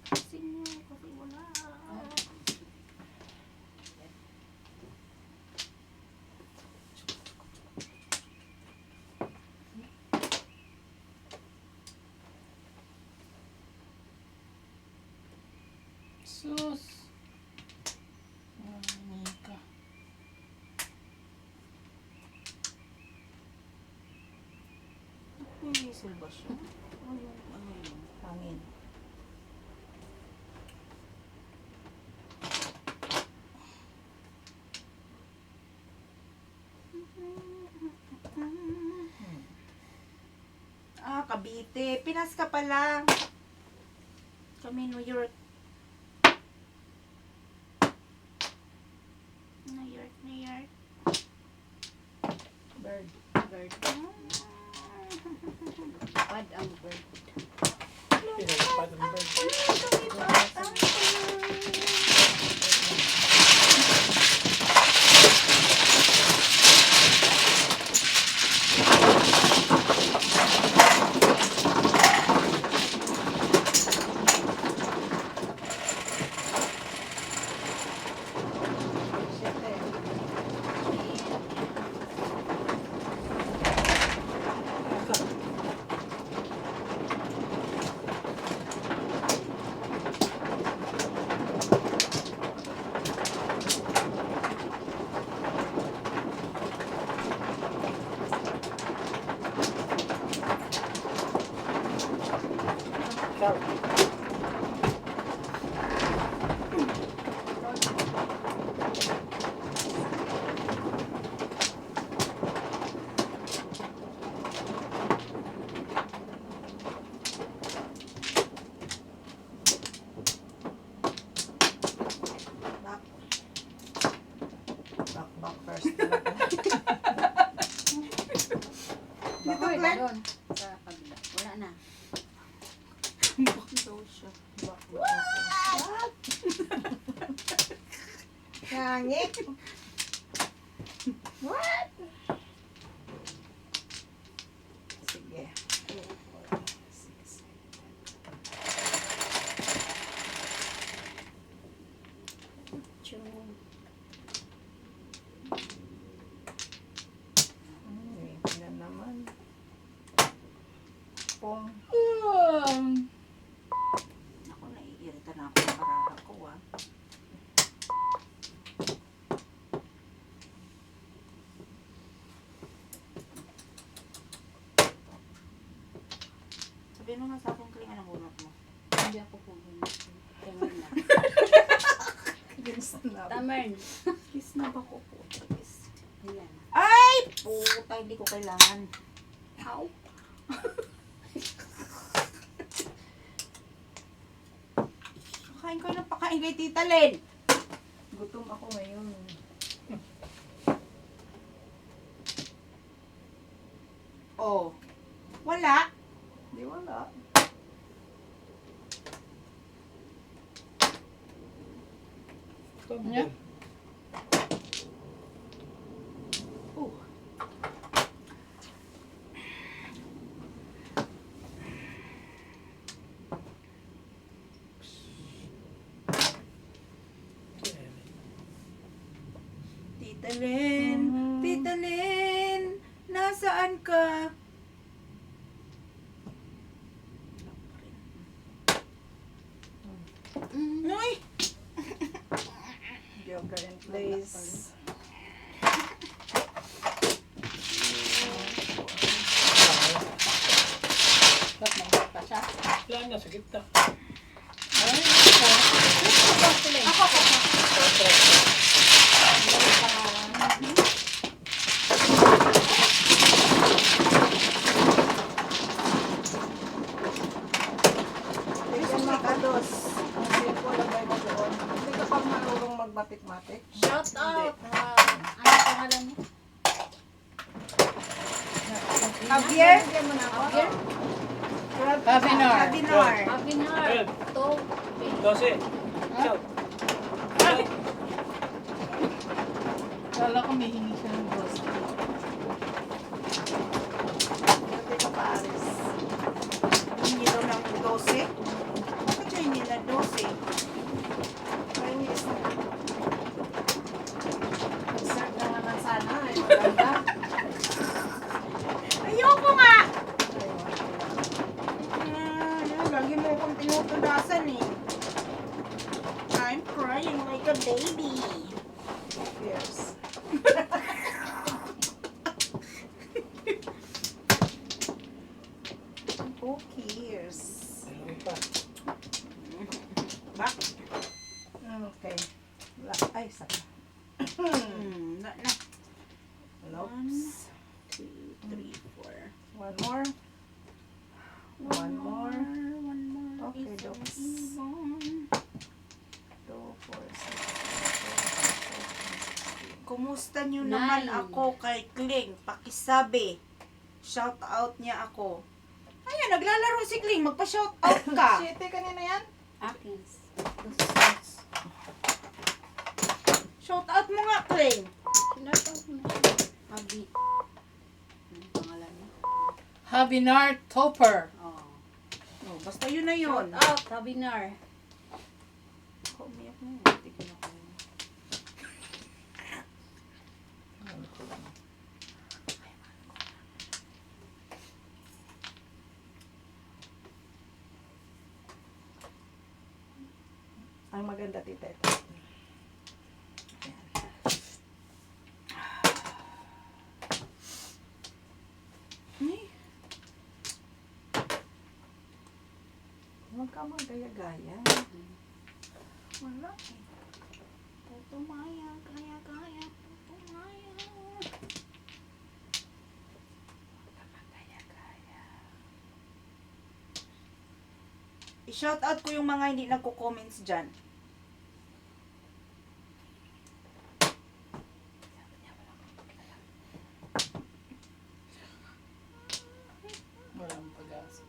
Kasi nyo, kasi wala. Sus. Nika. Diesel ba siya? Ano yung ano yun? Hangin. Ah, Cavite. Pinas ka pala. Kami New York. New York, New York. Bird. Bird. Pad ang bird. Pinagpad ang bird. Siyete. Sharp. Back first talaga. Dito, Uy, Glenn. doon. Sa kabila. Wala na. Daw siya. What? Ngangit. What? Sige. 2, 4, 6, 7. Yan naman. Pong. Ako, naiirita na ako sa karaha ko, ah. Sabihin mo nga sa akin, Kling, anong bunot mo? Hindi ako po ganun. Tamern na. Ginsan na. Tamern. Kiss na ba ko po? Kiss. Ayan. Ay! Puta, hindi ko kailangan. Ow. Kakain ko ng pakain kay Tita Len. Gutom ako ngayon. Oh. Wala. Di wala. Yeah. Oh. Tita Len, Tita Len, nasaan ka? Ay! Yoga in place. Ba't may pa siya? Yan na, sa gitna. Bigyan makados. Ang simple lagay mo doon. Hindi ka pa marunong magmatik-matik. Shout out! Ano pangalan niya? Javier? Bigyan mo na ako. Javier? Abinar. Abinar. Abinar. Ayun. To. 12. Shout. Kala ko may hingi siya ng boss. Hindi ka paaris. Hindi daw ng 12. Bakit siya hindi na 12? Chinese na. Mag-serve ka naman sana. Ay, maganda. Ayoko nga! Ayun. Lagi mo akong tinutudasan eh. I'm crying like a baby. Yes. Ay, sakit. Na. Loops. 2, 3, 4. One more. One more. One more. Okay, It's Docs. even. 2, 4, 6, 7, 8, 9, 10. Kumusta nyo naman 9. ako kay Kling? Pakisabi. Shout out niya ako. Ayan, naglalaro si Kling. Magpa-shout out ka. Shitty, kanina yan? Akin. Shout out mo nga, Kling. Sinatawag mo na siya. Habi. Ano pangalan niya? Habinar Topper. Oh. Oh, basta yun na yun. Shout out, Habinar. Ako, umiyak na yun. Tignan ako. Ang maganda, tita, ito. Ay, Huwag ka magaya-gaya. wala eh. Putumaya, kaya. Putumaya. I-shout out ko yung mga hindi nagko-comments dyan. Walang pag-asa.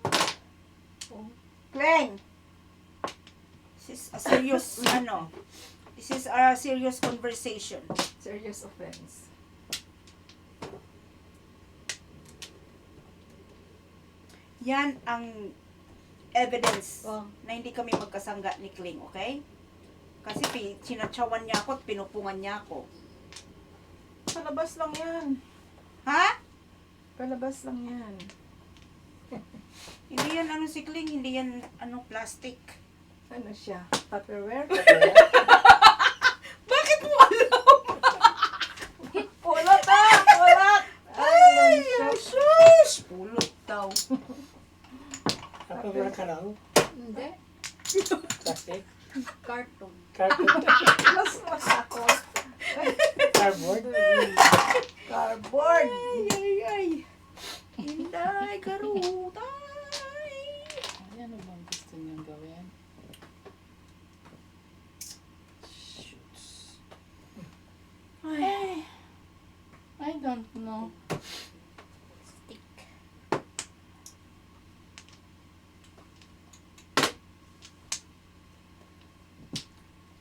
Kling! This is a serious, this is a serious conversation. Serious offense. Yan ang evidence Oh. na hindi kami magkasangga ni Kling, okay? Kasi sinatsawan niya ako at pinupungan niya ako. Palabas lang yan. Ha? Palabas lang yan. Hindi yan si Kling, hindi yan plastic. Ano siya? Tupperware? Bakit mo alam? Pulot ah! Pulot! Ay, sus! Pulot daw. Ako ba ka lang? Hindi. Plastic? Carton. Cardboard? Mas masakot. Cardboard? Cardboard! Ay. Hinday, karutay. Ano bang gusto niyong gawin? Ay. I don't know. Stick.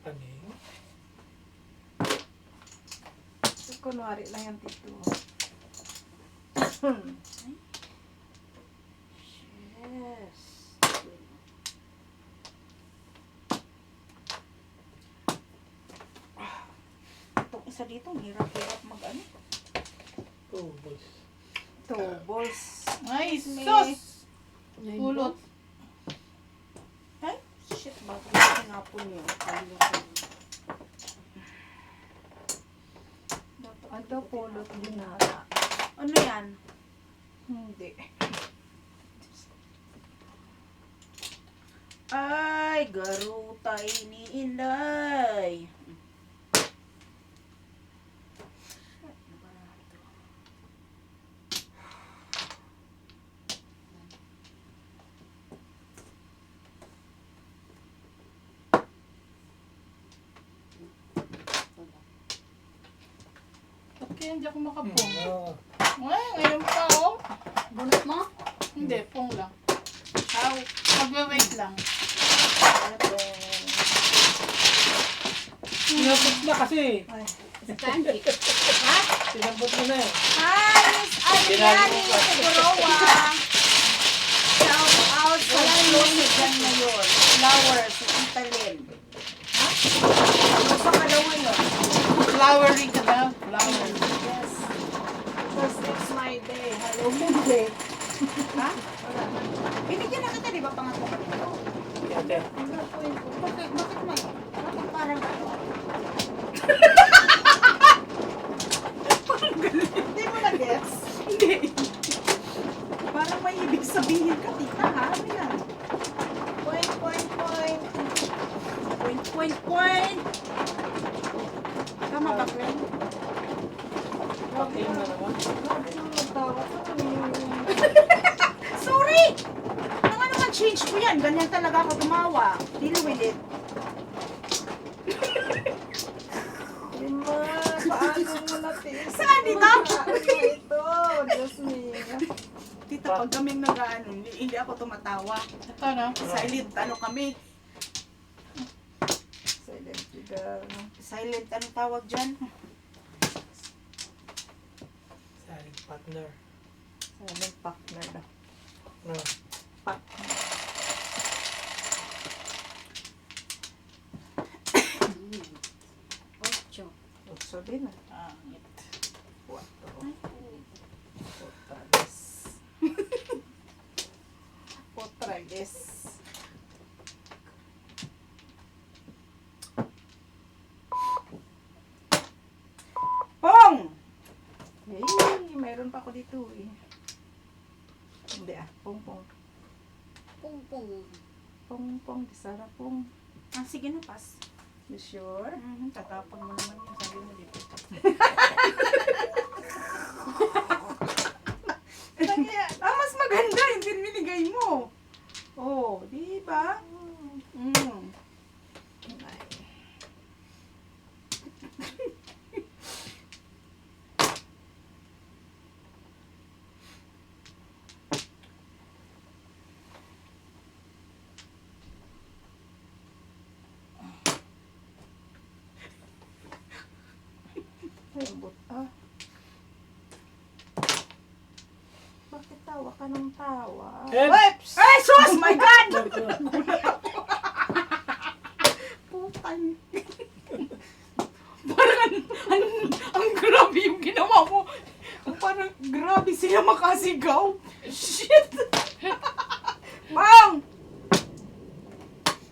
Paning? Kunwari lang yan, tito. Yes. Itong isa dito, ang hirap-hirap Tubos. Tubos. Ay, May- sus! Pulot. Ay, shit, bakit yung sinapon yun? Kalimutan. Dapat Ito, pulot ginara. Ano yan? Hindi. Ay, garutay ni Inday. Okay, hindi ako makapong. Oo. Ay, ngayon pa oh. Bunot mo? Hindi, pong lang. How? Magwe-wait lang. Sinabot na kasi. Pancake. Sinabot mo na eh. Hi, Miss Adriani Seguroa. Shout out sa close dyan ngayon. Flowers, si Tita Lynn. Ha? Ano sa kalawin yun? Flowery ka na. Flower. Yes. Because it's my day. Halloween day. Ha? Binigyan na kita, di ba, pangatlo ka nito? Ate. Bakit may? Bakit parang ano? Hindi mo na-gets? Hindi. Parang may ibig sabihin ka, tita, ha? Ano yan? Point, point, point. Point, point, point. ka, Glenn. Pating na naman. Grabe naman nagtawa. Sorry! Ano nga naman change ko yan? Ganyan talaga ako tumawa. Deal with it. Lima, paano mo natin? Saan dito? Ito, Diyos me. Tita, pag kaming nag-ano, hindi ako tumatawa. Ito no? Silent, ano kami? Silent figure. Silent, anong tawag dyan? Silent partner. Silent partner na. No. Partner. Ocho. Otso din ah. Pangit. Cuatro. Otra vez. Otra vez. Pong! Hey, mayroon pa ako dito eh. Hindi ah, pong pong. Pung pung. Pong pong, di Sara pong. Ah, sige na, pass. You sure? Tatapon mo naman yun. Sabi mo dito. Mas maganda yung binigay mo. Oh, di ba? Ay. Ay, ambot ah. Bakit tawa ka ng tawa? Eh! Whoops! Ay, sus! My God! Putang. Parang ang grabe yung ginawa mo. Parang grabe sila makasigaw. Shit! Pang!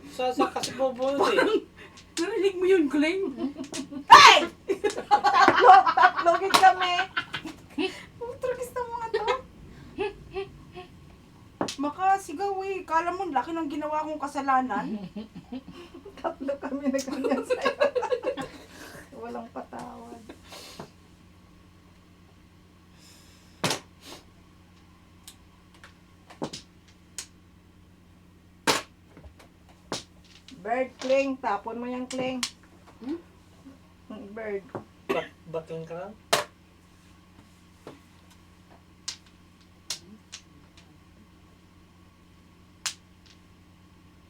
Sasa kasi bubunot eh. Narinig mo yun, Kling? Hey! Tatlogin kami! Tragis na mga to. Makasigaw eh. Kala mo, laki ng ginawa kong kasalanan. Tatlo kami na ganyan sa'yo. Walang patawad. Bird, Kling. Tapon mo yung Kling. Hmm? Bird. Batling ka lang?